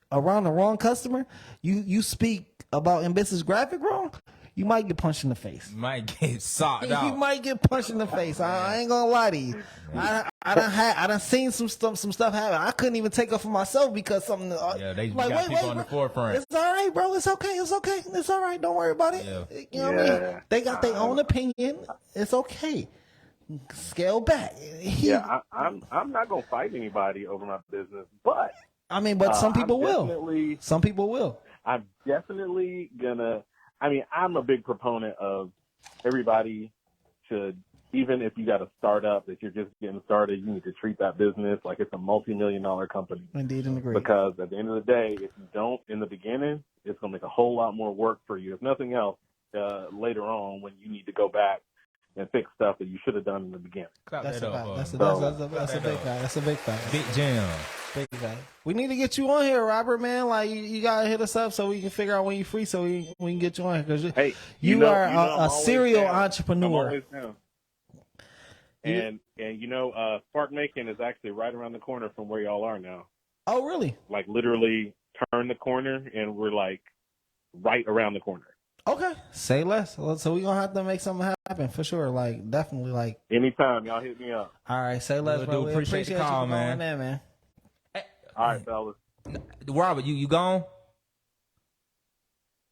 around the wrong customer, you speak about Ambitious Graphic wrong, you might get punched in the face. You might get socked out. You might get punched in the face. I ain't gonna lie to you. I done seen some stuff happen. I couldn't even take up for myself because something. They got people on the forefront. It's all right, bro. It's okay. It's okay. It's all right. Don't worry about it. You know what I mean? They got their own opinion. It's okay. Scale back. I'm not gonna fight anybody over my business, but but some people will. Some people will. I'm definitely gonna. I'm a big proponent of everybody should, even if you got a startup that you're just getting started, you need to treat that business like it's a multi-million-dollar company. Indeed and agree. Because at the end of the day, if you don't in the beginning, it's gonna make a whole lot more work for you. If nothing else, later on when you need to go back and fix stuff that you should have done in the beginning. Clap That's that a up, fact. That's a bro. big fact. That's a big fact. Big jam. Big fact. We need to get you on here, Robert, man. Like, you gotta hit us up so we can figure out when you're free, so we can get you on here. Because Hey, you are I'm a always serial down. I'm entrepreneur. always down. And Spark Macon is actually right around the corner from where y'all are now. Oh, really? Like literally turn the corner and we're like right around the corner. Okay. Say less. So we're gonna have to make something happen for sure. Like, definitely. Like, Anytime y'all hit me up. all right. Say less, Will bro. do. We Appreciate the call, you for man. going in, man. All right, fellas. Robert, you gone?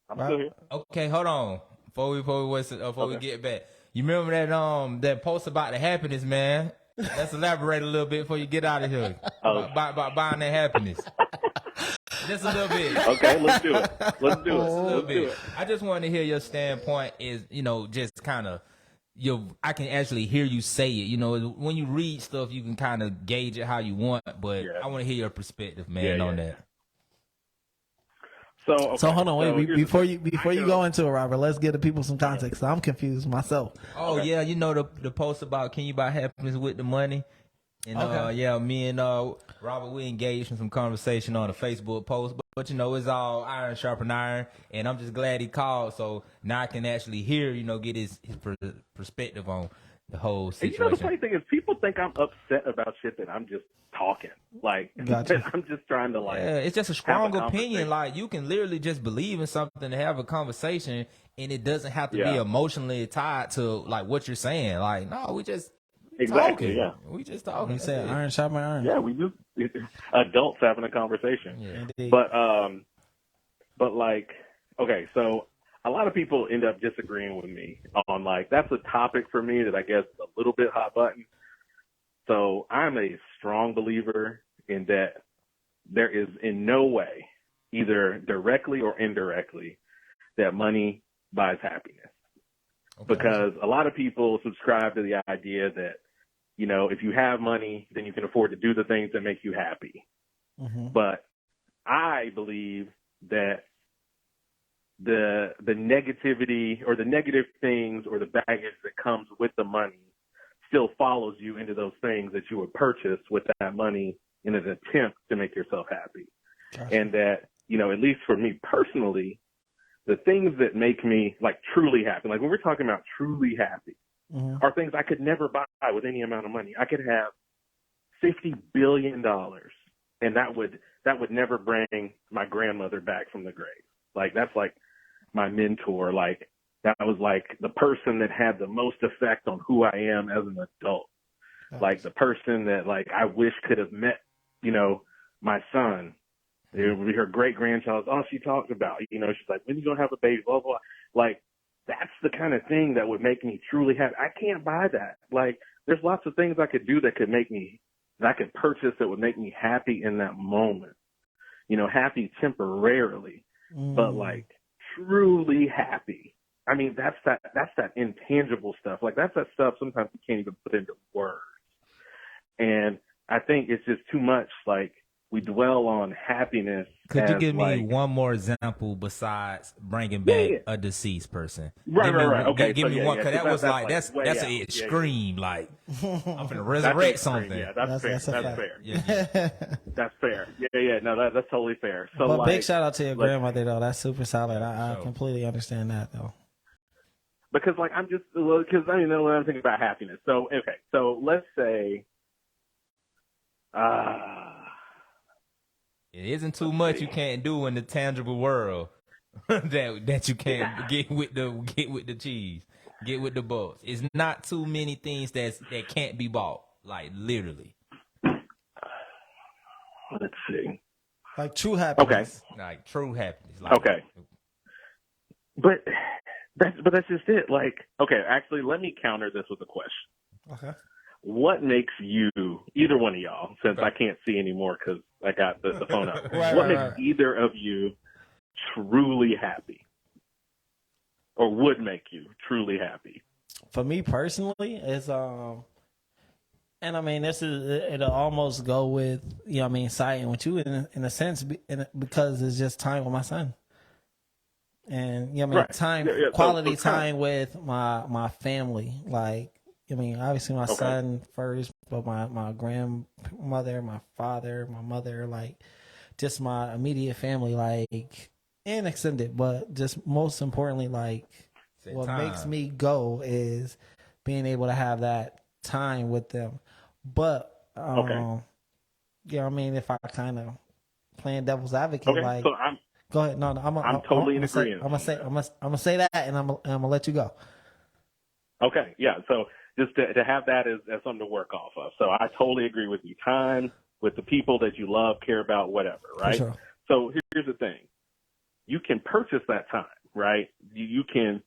I'm still here. Okay, hold on. Before we get back, you remember that post about the happiness, man? Let's elaborate a little bit before you get out of here. About buying that happiness. Just a little bit. Okay, let's do it. Let's do it. A little Let's do bit. it. I just want to hear your standpoint. Is just kind of I can actually hear you say it. When you read stuff, you can kind of gauge it how you want. But Yeah. I want to hear your perspective, man, on that. So hold on, wait. here's Before the you thing. go into it, Robert, let's give the people some context. I'm confused myself. Oh yeah, the post about can you buy happiness with the money? And Okay. me and Robert, we engaged in some conversation on a Facebook post, but it's all iron sharpen iron, and I'm just glad he called, so now I can actually hear, get his perspective on the whole And situation. the funny thing is, people think I'm upset about shit that I'm just talking. Like, Gotcha. I'm just trying to Yeah, it's just a strong have a opinion. conversation. Like you can literally just believe in something and have a conversation, and it doesn't have to be Yeah. emotionally tied to like what you're saying. Like, no, we just Exactly, talking. yeah. We just talking. You said That's it. iron sharpen iron. Yeah, we just adults having a conversation. Yeah. Indeed. But like, okay, so a lot of people end up disagreeing with me on like that's a topic for me that I guess is a little bit hot button. So I'm a strong believer in that there is in no way, either directly or indirectly, that money buys happiness. Because a lot of people subscribe to the idea that, if you have money, then you can afford to do the things that make you happy. Mm-hmm. But I believe that the negativity or the negative things or the baggage that comes with the money still follows you into those things that you would purchase with that money in an attempt to make yourself happy. Gotcha. And that, at least for me personally, the things that make me like truly happy, like when we're talking about truly happy, Mhm. are things I could never buy with any amount of money. I could have $50 billion and that would never bring my grandmother back from the grave. Like that's like my mentor. Like that was like the person that had the most effect on who I am as an adult. Like the person that like I wish could have met, my son. It would be her great grandchild. All she talked about, she's like, when are you gonna have a baby? Blah blah. Like that's the kind of thing that would make me truly happy. I can't buy that. Like there's lots of things I could do that I could purchase that would make me happy in that moment. Happy temporarily, but like truly happy. I mean, that's that intangible stuff. Like that's that stuff sometimes you can't even put into words. And I think it's just too much. Like we dwell on happiness. Could you as, give me like, one more example besides bringing back Yeah. a deceased person? Right, give me, right. Okay, give so me yeah, one, yeah, because that was like that's that's out. an Yeah, extreme. Like I'm gonna that's resurrect extreme. something. Yeah, that's fair. a That's fact. fair. Yeah. That's fair. Yeah. No, that's totally fair. So, But like, big shout out to your like- grandmother though. That's super solid. I So- completely understand that though. because like I'm just because when I'm thinking about happiness. So okay, so let's say, It isn't too much you can't do in the tangible world that you can't get with the cheese, get with the bucks. It's not too many things that can't be bought. Like literally, let's see. Like true happiness. like true happiness. Like, Okay. But that's just it. Like, okay, actually, let me counter this with a question. Okay. What makes you, either one of y'all, since I can't see anymore because I got the phone up, what makes either of you truly happy? Or would make you truly happy? For me personally, it's and I mean it'll almost go with siding with you in a sense because it's just time with my son. and you know, I mean, Right. time, Yeah, yeah. quality So time with my family. Like, I mean, obviously my son first, but my grandmother, my father, my mother, like, just my immediate family, like, and extended, but just most importantly, like, what makes me go is being able to have that time with them. But yeah, I mean, if I kind of playing devil's advocate, okay. like, So I'm go ahead. No, I'm totally in agreement. I'm gonna say that, and I'm gonna let you go. Okay, yeah. So just to have that as something to work off of. So I totally agree with you. Time with the people that you love, care about, whatever, right? For sure. So here's the thing. You can purchase that time, right? You can,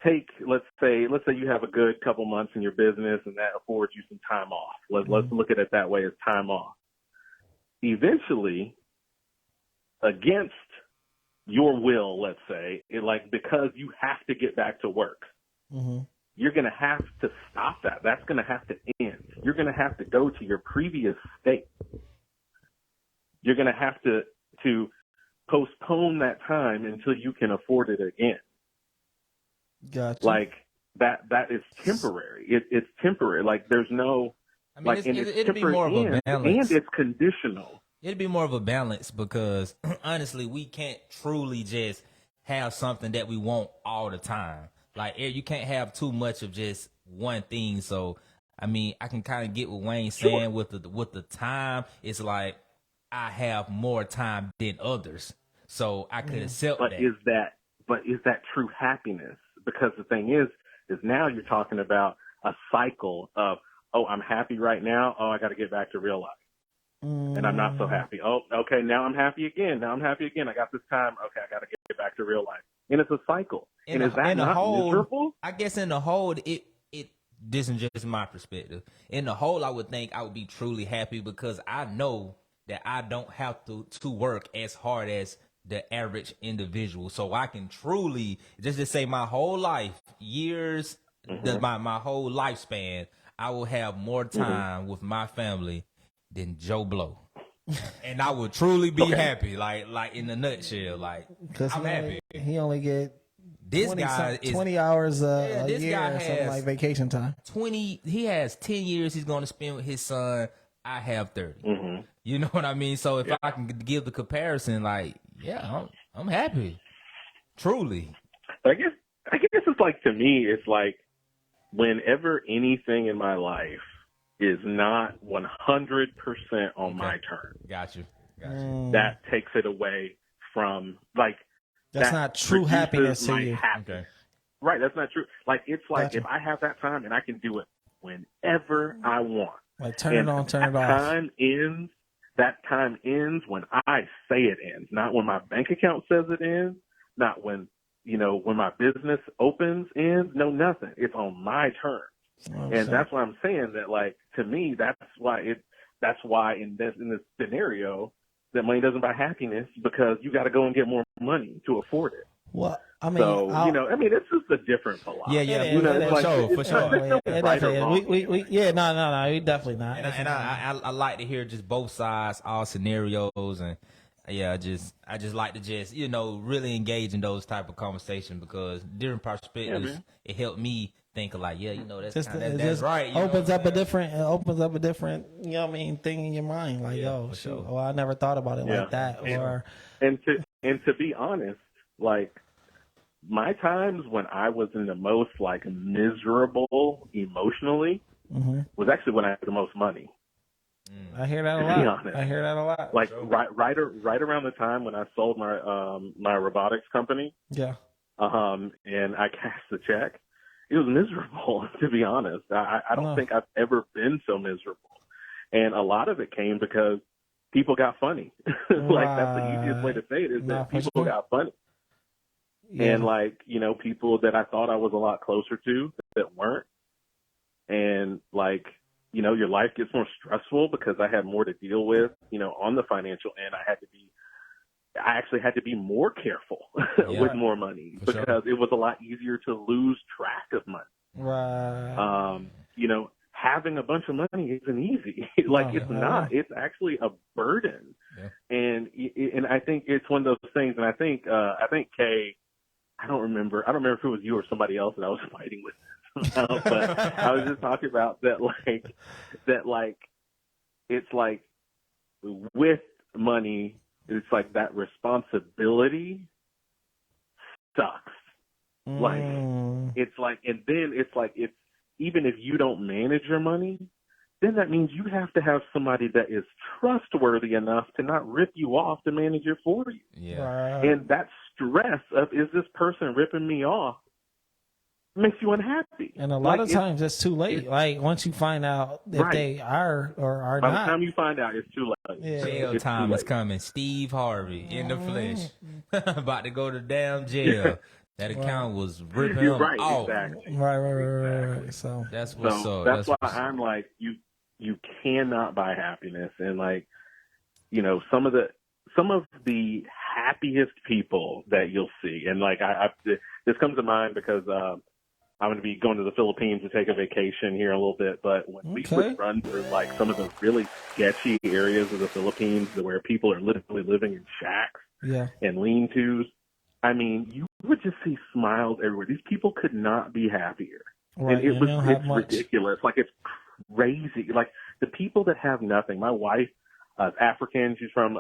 take, let's say you have a good couple months in your business and that affords you some time off. Let's look at it that way, as time off. Eventually, against your will, let's say, because you have to get back to work, you're going to have to stop that. That's going to have to end. You're going to have to go to your previous state. You're going to have to postpone that time until you can afford it again. Gotcha. Like that is temporary. It's temporary. Like there's no, I mean, it'd be more of a balance. And it's conditional. It'd be more of a balance because honestly, we can't truly just have something that we want all the time. Like you can't have too much of just one thing. So, I mean, I can kind of get what Wayne's saying with the time. It's like I have more time than others, so I could accept that. But is that true happiness? Because the thing is now you're talking about a cycle of, oh, I'm happy right now. Oh, I got to get back to real life. And I'm not so happy. Oh, okay, now I'm happy again. Now I'm happy again. I got this time. Okay, I got to get back to real life. And it's a cycle. And is that not miserable? I guess in the whole, this is just my perspective. In the whole, I would think I would be truly happy because I know that I don't have to work as hard as the average individual. So I can truly, just to say my whole life, years, my whole lifespan, I will have more time with my family than Joe Blow. And I would truly be happy, like in a nutshell. Like, I'm happy. He only get this 20, guy 20 hours a this year guy or something, like vacation time. He has 10 years he's going to spend with his son. I have 30. You know what I mean? So if I can give the comparison, like, yeah, I'm happy. Truly. I guess it's like, to me, it's like whenever anything in my life is not 100% on my terms. Got you. That takes it away from, like, that's not true happiness to you. Okay. Right, that's not true. Like, it's like if I have that time and I can do it whenever I want. Like, turn it on, turn it off. That time ends when I say it ends, not when my bank account says it ends, not when my business ends. No, nothing. It's on my terms. And that's why I'm saying that, like, to me, that's why in this scenario that money doesn't buy happiness, because you got to go and get more money to afford it. Well, I mean, it's just a different philosophy. For sure. No, definitely not. And I like to hear just both sides, all scenarios, and I just like to just really engage in those type of conversations, because different perspectives it helped me think of, like, that's right. Opens up a different thing in your mind, like, sure. Oh, I never thought about it like that. And to be honest, like, my times when I was in the most, like, miserable emotionally was actually when I had the most money. I hear that a lot. Like, right around the time when I sold my robotics company. Yeah. And I cashed the check. It was miserable, to be honest. I don't think I've ever been so miserable. And a lot of it came because people got funny. Like, that's the easiest way to say it, is that people got funny. Yeah. And, like, people that I thought I was a lot closer to that weren't. And, like, your life gets more stressful because I had more to deal with, on the financial end. I actually had to be more careful with more money, because it was a lot easier to lose track of money. Right. Having a bunch of money isn't easy. Like, it's not. It's actually a burden And I think it's one of those things. And I think Kay, I don't remember if it was you or somebody else that I was fighting with, but I was just talking about that, like it's like with money, it's like that responsibility sucks. Like it's like, and then it's like, if even if you don't manage your money, then that means you have to have somebody that is trustworthy enough to not rip you off to manage it for you. Yeah. And that stress of, is this person ripping me off, makes you unhappy. And a lot of times it's too late. Like once you find out if they are or are By not. the time you find out, it's too late. Yeah. Jail time is coming. Steve Harvey in the flesh. About to go to damn jail. That account was ripping You're him right, off. Exactly. Right. So That's what's up. That's why what's I'm like, you cannot buy happiness. And like, you know, some of the happiest people that you'll see, and like this comes to mind because I'm going to be going to the Philippines to take a vacation here in a little bit. But when we would run through like some of the really sketchy areas of the Philippines where people are literally living in shacks and lean-tos, I mean, you would just see smiles everywhere. These people could not be happier. right. And it's ridiculous. Like, it's crazy. Like, the people that have nothing. My wife is African. She's from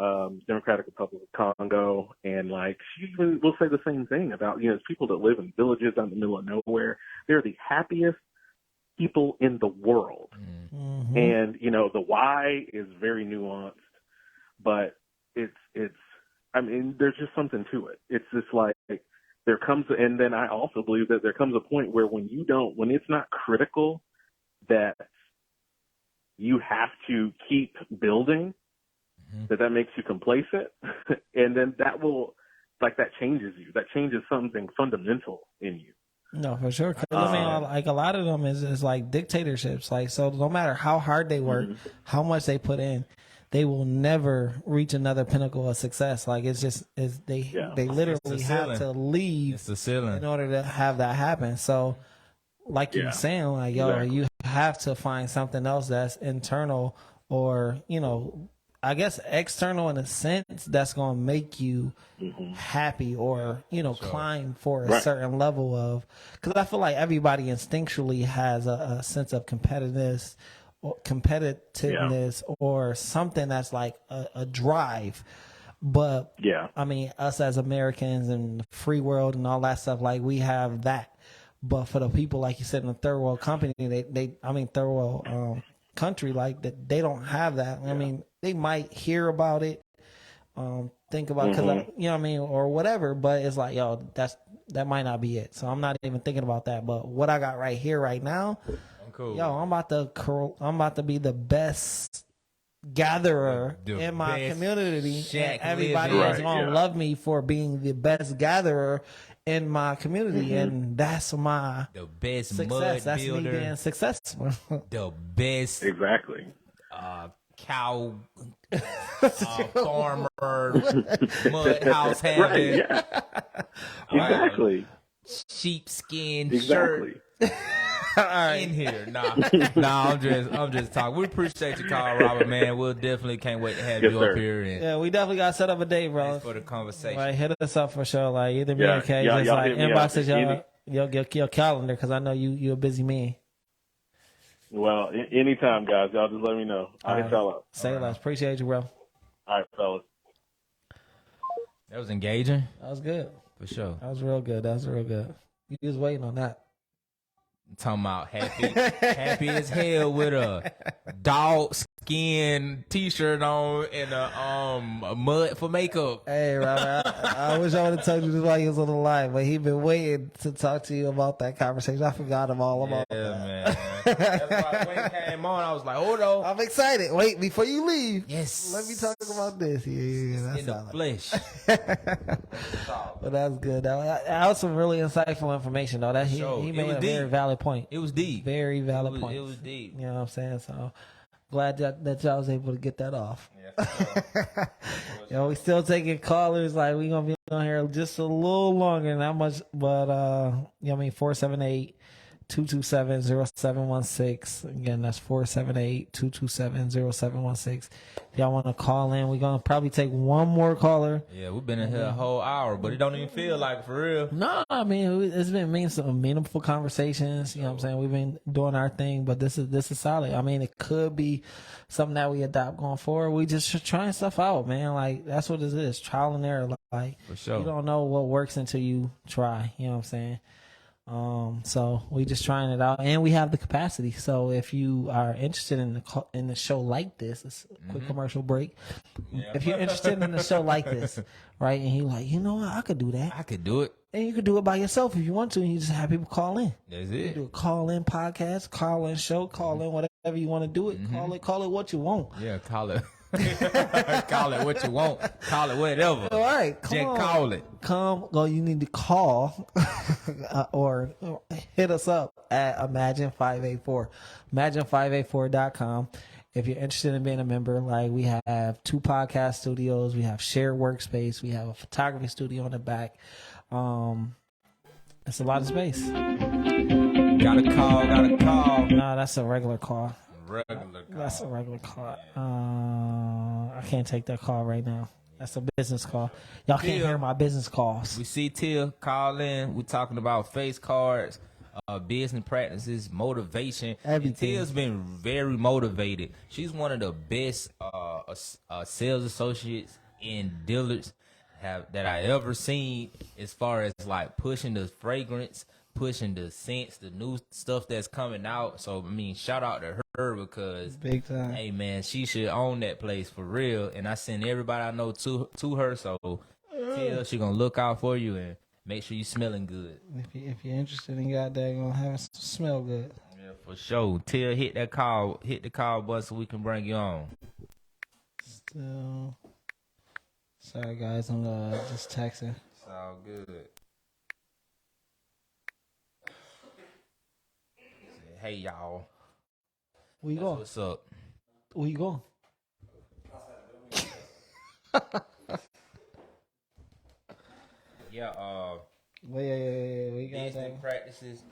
Democratic Republic of Congo. And, like, she even will say the same thing about, you know, people that live in villages out in the middle of nowhere. They're the happiest people in the world. Mm-hmm. And, you know, the why is very nuanced. But it's I mean, there's just something to it. It's just like there comes, and then I also believe that there comes a point where when it's not critical that you have to keep building, that makes you complacent. And then that changes you. That changes something fundamental in you. No, for sure. 'Cause, I mean, like a lot of them is like dictatorships. Like, so no matter how hard they work, how much they put in, they will never reach another pinnacle of success. Like they literally have to leave It's the ceiling in order to have that happen. So, like you were saying, like you have to find something else that's internal, or you know, I guess external in a sense, that's gonna make you happy, or you know, climb for a certain level of. Because I feel like everybody instinctually has a sense of competitiveness or something that's like a drive. But I mean, us as Americans and the free world and all that stuff, like we have that. But for the people, like you said, in the third world third world country, like that, they don't have that. I mean, they might hear about it, think about it, cause you know what I mean, or whatever. But it's like, yo, that might not be it. So I'm not even thinking about that. But what I got right here, right now. cool. Yo, I'm about to be the best gatherer in my community, and everybody is gonna love me for being the best gatherer in my community, and that's the best success. mud That's builder, me being successful. the best cow farmer, mud house having, Exactly. sheepskin shirt. In here, I'm just talking. We appreciate your call, Robert. Man, we'll definitely can't wait to have you up here. And yeah, we definitely got to set up a day, bro. for the conversation. Like, hit us up for sure. Like either me or Kay, just like inbox us your calendar, because I know you're a busy man. Well, anytime, guys. Y'all just let me know. I'll hit y'all up. Say less. Appreciate you, bro. All right, fellas. That was engaging. That was good. For sure. That was real good. You was waiting on that. Talking about happy as hell with a dog skin t-shirt on and a mud for makeup. Hey, Robert, I wish I would have told you this while he was on the line, but he been waiting to talk to you about that conversation. I forgot all about that. Man. That's why when it came on, I was like, hold on. I'm excited. Wait, before you leave, Yes. let me talk about this. Yeah, that's in the flesh. But that's good. That was some really insightful information, though. That he made a very valid point. It was deep. Very valid point. It was deep. You know what I'm saying? So glad that y'all was able to get that off. Yeah. You know, we still taking callers. Like, we gonna be on here just a little longer than that much, but you know what I mean, 478 227-0716. Again, that's 478-227-0716. If y'all want to call in, we're going to probably take one more caller. Yeah, we've been in here a whole hour, but it don't even feel like it for real. No, I mean, it's been some meaningful conversations. You know what I'm saying? We've been doing our thing, but this is solid. I mean, it could be something that we adopt going forward. We just trying stuff out, man. Like, that's what it is. Trial and error. Like, For sure. you don't know what works until you try. You know what I'm saying? So we just trying it out, and we have the capacity. So if you are interested in the show like this, it's a quick commercial break. Yeah. If you're interested in a show like this, right, and you like, you know what, I could do that. I could do it. And you could do it by yourself if you want to, and you just have people call in. That's You it. do a call in podcast, call in show, call in whatever you want to do it. Call it what you want. Yeah, call it. Call it what you want. Call it whatever. All right, come Just on. call it. You need to call or hit us up at Imagine584. Imagine584.com. If you're interested in being a member, like, we have 2 podcast studios, we have shared workspace, we have a photography studio in the back. It's a lot of space. Gotta call. No, that's a regular call. Regular call. That's a regular call. I can't take that call right now. That's a business call. Y'all can't Yeah. hear my business calls. We see Tia call in. We're talking about face cards, business practices, motivation. Everything. And Tia's been very motivated. She's one of the best sales associates in Dillard's that I ever seen, as far as like pushing the fragrance, pushing the scents, the new stuff that's coming out. So I mean, shout out to her, because Big time. hey man, she should own that place for real. And I send everybody I know to her. So Tia, she gonna look out for you and make sure you smelling good. If you're interested in goddamn having smell good. Yeah, for sure. Tia, hit the call button so we can bring you on. Still, sorry guys, I'm just texting. It's all good. Hey y'all. Where you That's going? what's up? Where you going? Yeah, Wait, we got business that. practices,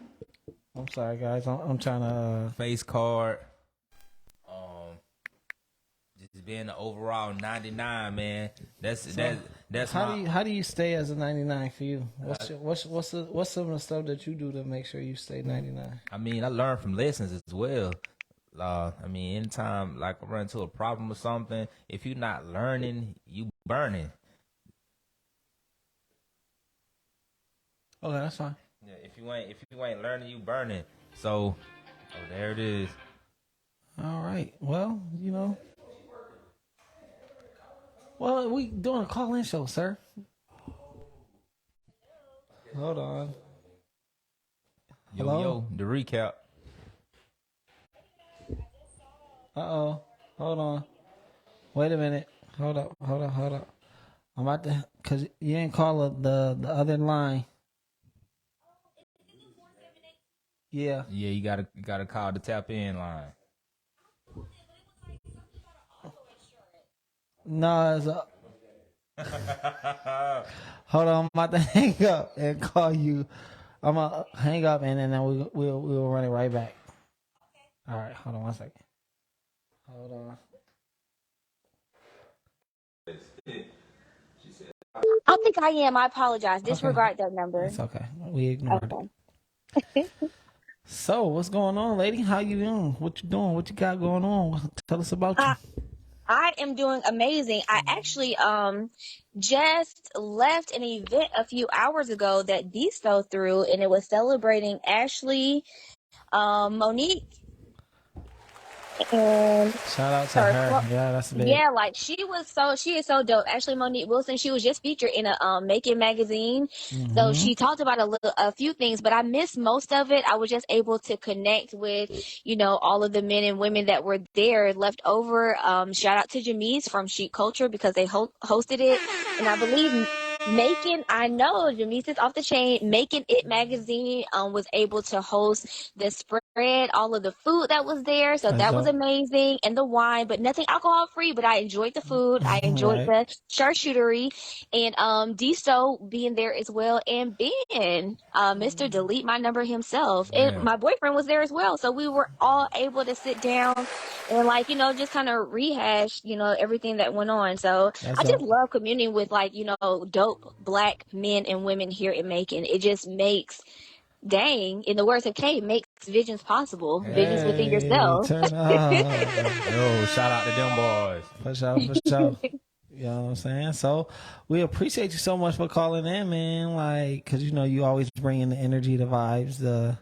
I'm sorry guys, I'm trying to. face card, just being the overall 99, man. That's How do you stay as a 99 for you? What's some of the stuff that you do to make sure you stay 99? I mean, I learned from lessons as well. I mean, anytime like I run into a problem or something, if you're not learning, you burning. Okay, that's fine. Yeah, if you ain't learning, you burning. So, there it is. All right. Well, Well, we doing a call-in show, sir. Hold on. Hello? The recap. Uh-oh. Hold on. Wait a minute. Hold up. I'm about to, because you didn't call the other line. Yeah. Yeah, you gotta call the tap in line. No, it's hold on. I'm about to hang up and call you. I'm going to hang up, and then we'll run it right back. All right. Hold on one second. Hold on. I think I am. I apologize. Disregard that number. It's okay. We ignored Okay. it. So, what's going on, lady? How you doing? What you doing? What you got going on? Tell us about you. I am doing amazing. I actually just left an event a few hours ago that Disto threw, and it was celebrating Ashley Monique. And Shout out to her- her. Yeah, that's big. yeah, like she is so dope. Ashley Monique Wilson, she was just featured in a Make It magazine. Mm-hmm. So she talked about a few things, but I missed most of it. I was just able to connect with, all of the men and women that were there left over. Shout out to Jamise from Chic Culture because they hosted it. And I believe Making, I know, Jamesa's off the chain. Making It magazine was able to host the spread, all of the food that was there, so That's that was dope. amazing, and the wine, but nothing alcohol free. But I enjoyed the food. I enjoyed Right. the charcuterie, and Disto being there as well, and Ben, Mr. Delete My Number himself, and Yeah. my boyfriend was there as well. So we were all able to sit down and just kind of rehash, everything that went on. So That's I just dope. love communing with dope Black men and women here in Macon. It just makes, dang, in the words of Kay, makes visions possible, visions within Hey, yourself. turn up. Yo, shout out to them boys. For sure, for sure. You know what I'm saying? So we appreciate you so much for calling in, man. Like, cause you always bring in the energy, the vibes,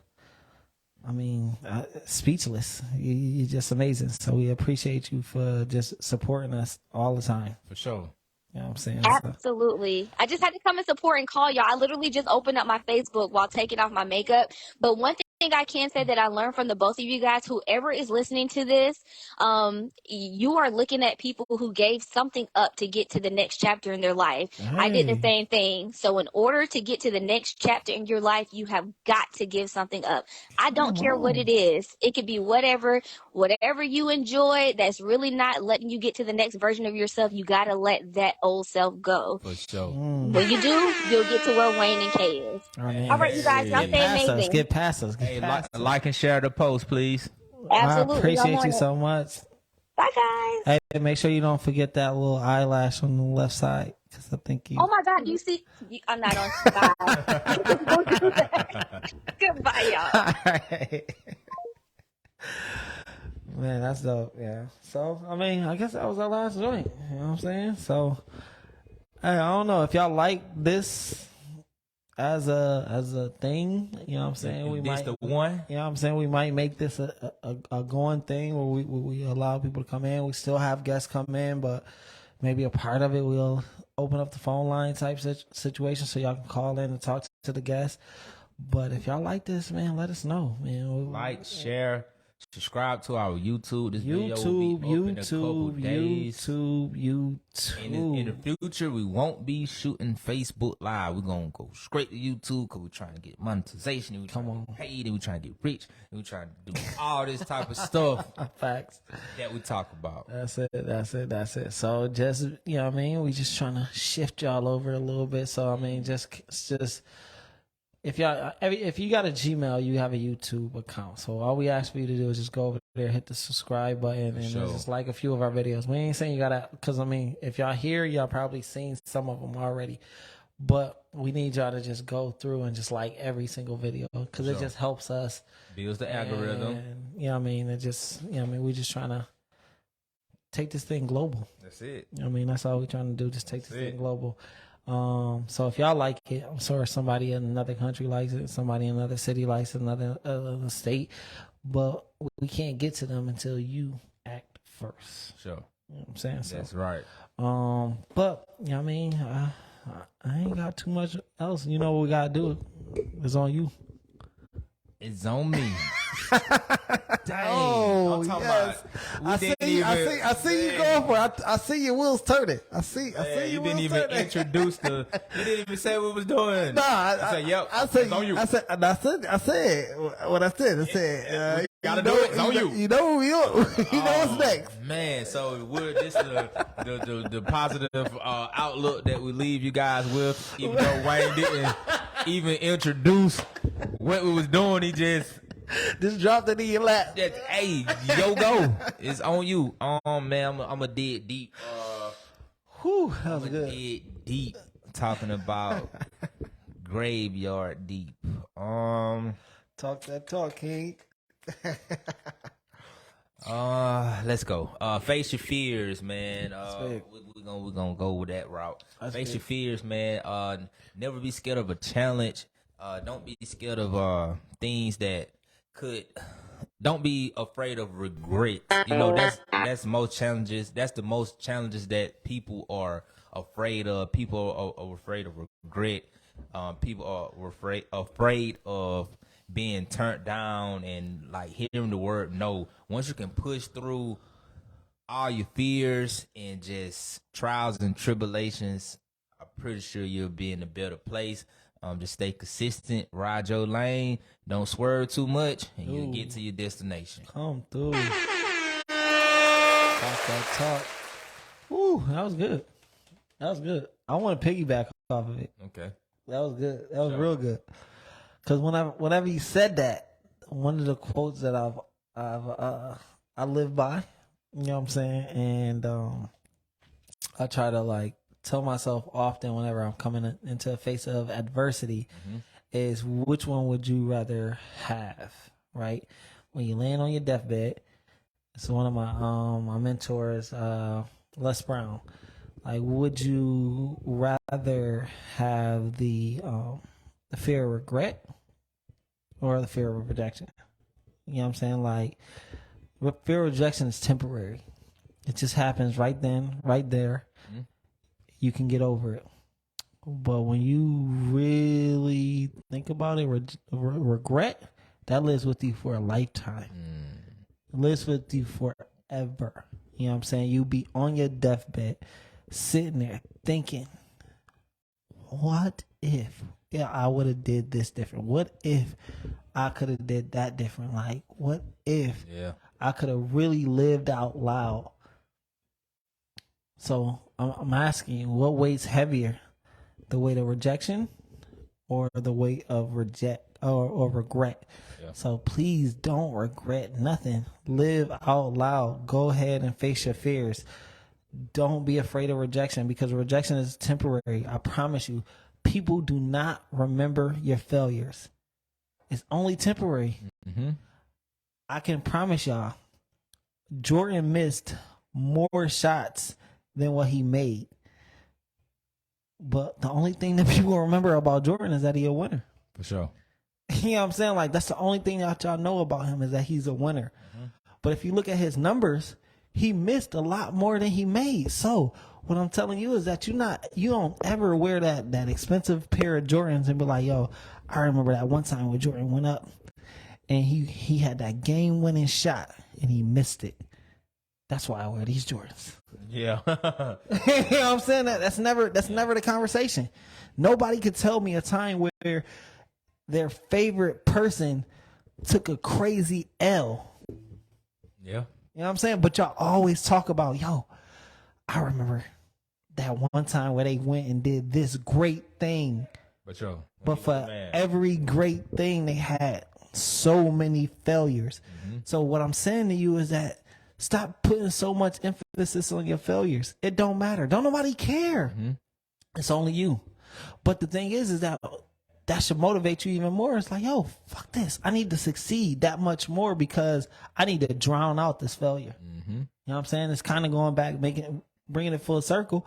speechless. You're just amazing. So we appreciate you for just supporting us all the time. For sure. You know what I'm saying? So, Absolutely. I just had to come and support and call y'all. I literally just opened up my Facebook while taking off my makeup. But one thing I can say that I learned from the both of you guys, whoever is listening to this, you are looking at people who gave something up to get to the next chapter in their life. I did the hey, same thing. So in order to get to the next chapter in your life, you have got to give something up. I don't come care what on. it is. It could be whatever you enjoy that's really not letting you get to the next version of yourself. You got to let that old self go. For sure. When you do, you'll get to where Wayne and Kay is. All right, All right, you guys, y'all Hey. stay amazing. Get past us. Get Hey, past us. like and share the post, please. Absolutely. I appreciate Y'all you want it. so much. Bye, guys. Hey, make sure you don't forget that little eyelash on the left side, because I think you. Oh my God, you see? I'm not on. Bye. Goodbye, y'all. All right. Man, that's dope. Yeah. So, I guess that was our last joint. You know what I'm saying? So, hey, I don't know if y'all like this as a thing. You know what I'm saying? We This might. the one. You know what I'm saying? We might make this a going thing where we allow people to come in. We still have guests come in, but maybe a part of it we'll open up the phone line type situation so y'all can call in and talk to the guests. But if y'all like this, man, let us know, man. Like, share, subscribe to our YouTube. This video will YouTube, be open in a couple days. YouTube. In the future, we won't be shooting Facebook Live. We're going to go straight to YouTube because we're trying to get monetization. We're trying to get paid. And we're trying to get rich. And we're trying to do all this type of stuff Facts. that we talk about. That's it. So just, you know what I mean? We just trying to shift y'all over a little bit. So, I mean, just if you got a Gmail, you have a YouTube account. So all we ask for you to do is just go over there, hit the subscribe button, and Sure. just like a few of our videos. We ain't saying you gotta, because if y'all here, y'all probably seen some of them already. But we need y'all to just go through and just like every single video, because it just helps us. Builds the algorithm. And, you know what I mean? It just, we just trying to take this thing global. That's it. You know what I mean? That's all we're trying to do, just take this That's it. thing global. So if y'all like it, I'm sure somebody in another country likes it, somebody in another city likes it, another state, but we can't get to them until you act first. Sure. You know what I'm saying? So, That's right. but you know what I mean? I ain't got too much else. You know what we gotta do? It's on you. It's on me. Dang. Oh, I'm talking yes. about, I see you going for it. I see your wheels turning. I see you your didn't wheels even turning. introduce you didn't even say what we was doing. Nah, I said, yep. I said, it's on you. I said what I said. I said, Gotta do it. It's on you. You know who you know what's next. Man, so we're this the positive outlook that we leave you guys with. Even though Wayne didn't even introduce what we was doing, he just dropped it in your lap. hey, yo, go. It's on you. Man, I'm a dig deep. Whew, that was I'm a good. dig deep talking about graveyard deep. Talk that talk, King. Let's go. Face your fears, man. big. We're gonna go with that route. That's Face big. your fears, man. Never be scared of a challenge. Don't be scared of things that could. Don't be afraid of regret. You know, that's most challenges. That's the most challenges that people are afraid of. People are afraid of regret. People are afraid of being turned down and like hearing the word no. Once you can push through all your fears and just trials and tribulations, I pretty sure you'll be in a better place. Just stay consistent, ride your lane, don't swerve too much, and you'll get to your destination. Come through. Talk that talk. Ooh, that was good. That was good. I want to piggyback off of it. Okay. That was good. That was real good. Because whenever you said that, one of the quotes that I live by, you know what I'm saying, and I try to like tell myself often whenever I'm coming into a face of adversity, is which one would you rather have, right? When you land on your deathbed, it's one of my mentors, Les Brown. Like, would you rather have the fear of regret or the fear of rejection? You know what I'm saying? Like, fear of rejection is temporary. It just happens right then, right there. You can get over it. But when you really think about it, regret, that lives with you for a lifetime. It lives with you forever. You know what I'm saying? You be on your deathbed, sitting there thinking, what if I would have did this different? What if I could have did that different? Like, what if I could have really lived out loud? So I'm asking you, what weighs heavier, the weight of rejection or the weight of regret? Yeah. So please don't regret nothing. Live out loud. Go ahead and face your fears. Don't be afraid of rejection, because rejection is temporary. I promise you, people do not remember your failures. It's only temporary. I can promise y'all, Jordan missed more shots than what he made. But the only thing that people remember about Jordan is that he's a winner. For sure. You know what I'm saying? Like, that's the only thing that y'all know about him, is that he's a winner. But if you look at his numbers, he missed a lot more than he made. So what I'm telling you is that you don't ever wear that expensive pair of Jordans and be like, yo, I remember that one time when Jordan went up and he had that game winning shot and he missed it. That's why I wear these Jordans. Yeah. You know what I'm saying? That's never the conversation. Nobody could tell me a time where their favorite person took a crazy L. Yeah. You know what I'm saying? But y'all always talk about, yo, I remember that one time where they went and did this great thing. But for every great thing, they had so many failures. So what I'm saying to you is that stop putting so much emphasis on your failures. It don't matter. Don't nobody care. It's only you. But the thing is that should motivate you even more. It's like, yo, fuck this. I need to succeed that much more because I need to drown out this failure. You know what I'm saying? It's kind of going back, bringing it full circle.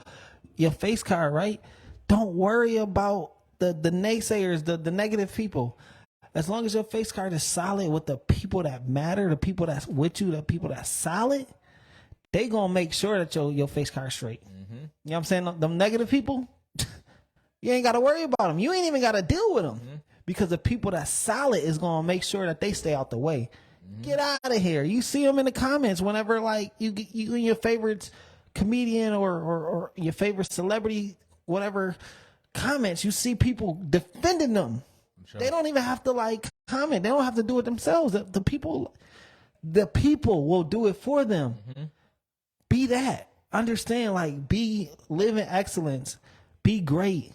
Your face card, right? Don't worry about the naysayers, the negative people. As long as your face card is solid with the people that matter, the people that's with you, the people that's solid, they gonna make sure that your face card is straight. You know what I'm saying? Them negative people, you ain't got to worry about them. You ain't even got to deal with them because the people that's solid is gonna make sure that they stay out the way. Get out of here. You see them in the comments whenever like you and your favorite comedian or your favorite celebrity, whatever comments, you see people defending them. They don't even have to like comment. They don't have to do it themselves. The people will do it for them. Be that. Understand, like, live in excellence. Be great.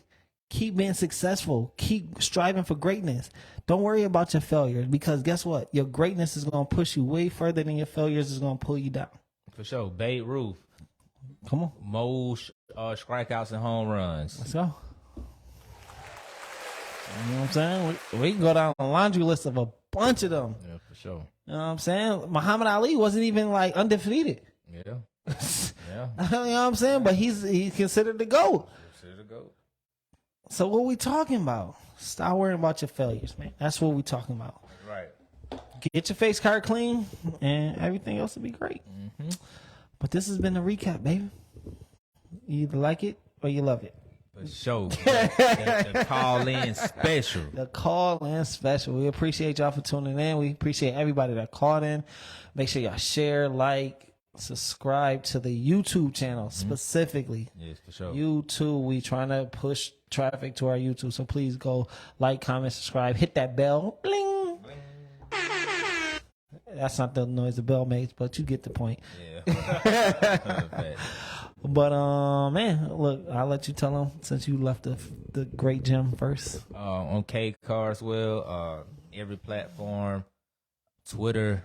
Keep being successful. Keep striving for greatness. Don't worry about your failures, because guess what? Your greatness is going to push you way further than your failures is going to pull you down. For sure. Babe Ruth. Come on. Most strikeouts and home runs. Let's go. You know what I'm saying? We can go down a laundry list of a bunch of them. Yeah, for sure. You know what I'm saying? Muhammad Ali wasn't even like undefeated. Yeah. Yeah. You know what I'm saying? But he's considered the GOAT. So what we talking about? Stop worrying about your failures, man. That's what we talking about. Right. Get your face card clean and everything else will be great. But this has been the recap, baby. You either like it or you love it. For sure. The call-in special. The call-in special. We appreciate y'all for tuning in. We appreciate everybody that called in. Make sure y'all share, like, subscribe to the YouTube channel specifically. Yes, for sure. YouTube, we trying to push traffic to our YouTube, so please go like, comment, subscribe, hit that bell. Bling. That's not the noise the bell makes, but you get the point. Yeah. But man, look, I'll let you tell them since you left the great gym first. On K Carswell, every platform, Twitter.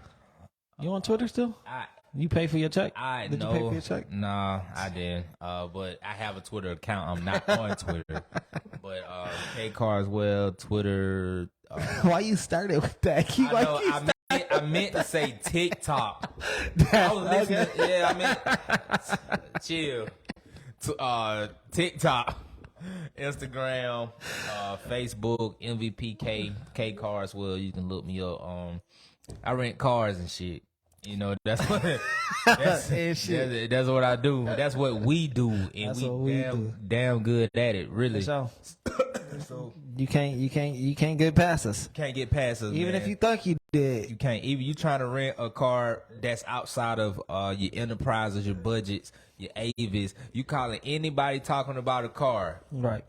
You on Twitter still? I You pay for your check? Did you pay for your check? Nah, I didn't. But I have a Twitter account. I'm not on Twitter. But K Carswell, Twitter. Why you started with that? I meant to say TikTok. I was listening. Okay. Yeah, I meant chill. TikTok, Instagram, Facebook, MVP K Carswell. You can look me up. I rent cars and shit. You know, that's what that's what I do. That's what we do, and That's what we do. damn good at it. Really, So so you can't get past us. can't get past us. Even man. if you thought you did. You can't. Even you trying to rent a car that's outside of your enterprises, your budgets, your Avis. You calling anybody talking about a car. Right.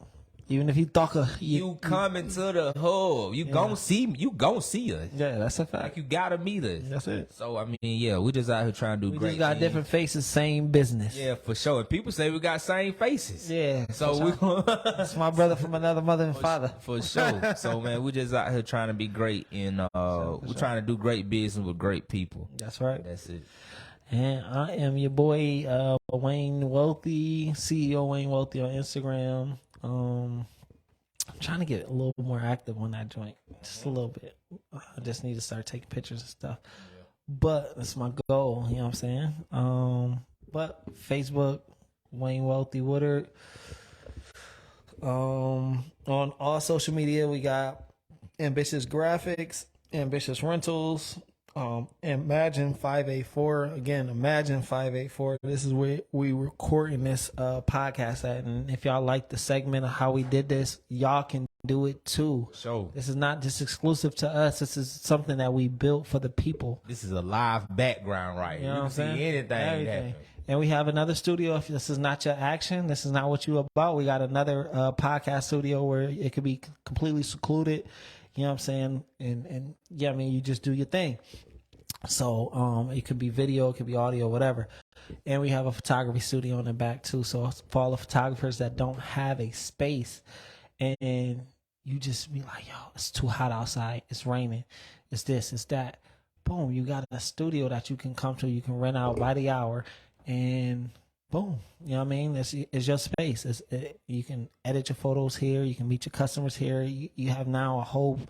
Even if you thought You coming to the hub. You gon' see me. You gon' see us. Yeah, that's a Like fact. you gotta meet us. That's it. So I mean, yeah, we just out here trying to do We great just got things. different faces, same business. Yeah, for sure. And people say we got same faces. Yeah. So for we sure. That's my brother from another mother and father. for sure. So man, we just out here trying to be great, and we're trying to do great business with great people. That's right. That's it. And I am your boy Wayne Wealthy, CEO Wayne Wealthy on Instagram. I'm trying to get a little more active on that joint, just a little bit. I just need to start taking pictures and stuff. But that's my goal. You know what I'm saying? But Facebook, Wayne Wealthy Woodard. On all social media, we got Ambitious Graphics, Ambitious Rentals, Imagine 584. Again, Imagine 584. This is where we recording this podcast at. And if y'all like the segment of how we did this, y'all can do it too. So This is not just exclusive to us. This is something that we built for the people. this is a live background, right? You know what I'm saying? See anything Everything. happen. And we have another studio. If this is not your action, this is not what you about. We got another podcast studio where it could be completely secluded. You know what I'm saying? And yeah, I mean, you just do your thing. So it could be video, it could be audio, whatever. And we have a photography studio in the back too. So for all the photographers that don't have a space and you just be like, yo, it's too hot outside, it's raining, it's this, it's that. Boom, you got a studio that you can come to, you can rent out by the hour, and boom, you know what I mean? It's your space. You can edit your photos here, you can meet your customers here. You have now a whole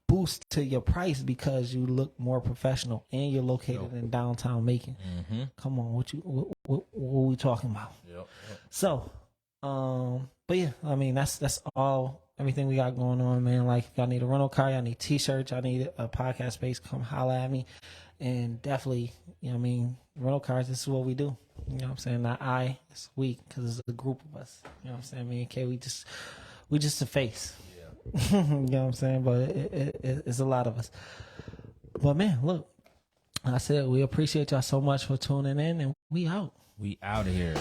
boost to your price because you look more professional and you're located in downtown Macon. Mm-hmm. Come on, what we talking about? Yep. So, but yeah, I mean that's all everything we got going on, man. Like if y'all need a rental car, y'all need t-shirts, y'all need a podcast space, come holla at me. And definitely, you know what I mean, rental cars, this is what we do. You know what I'm saying? Not I, it's we, because it's a group of us. You know what I'm saying? Me and Kay, we just a face. Yeah. You know what I'm saying? But it's a lot of us. But man, look, I said we appreciate y'all so much for tuning in, and we out. We out of here.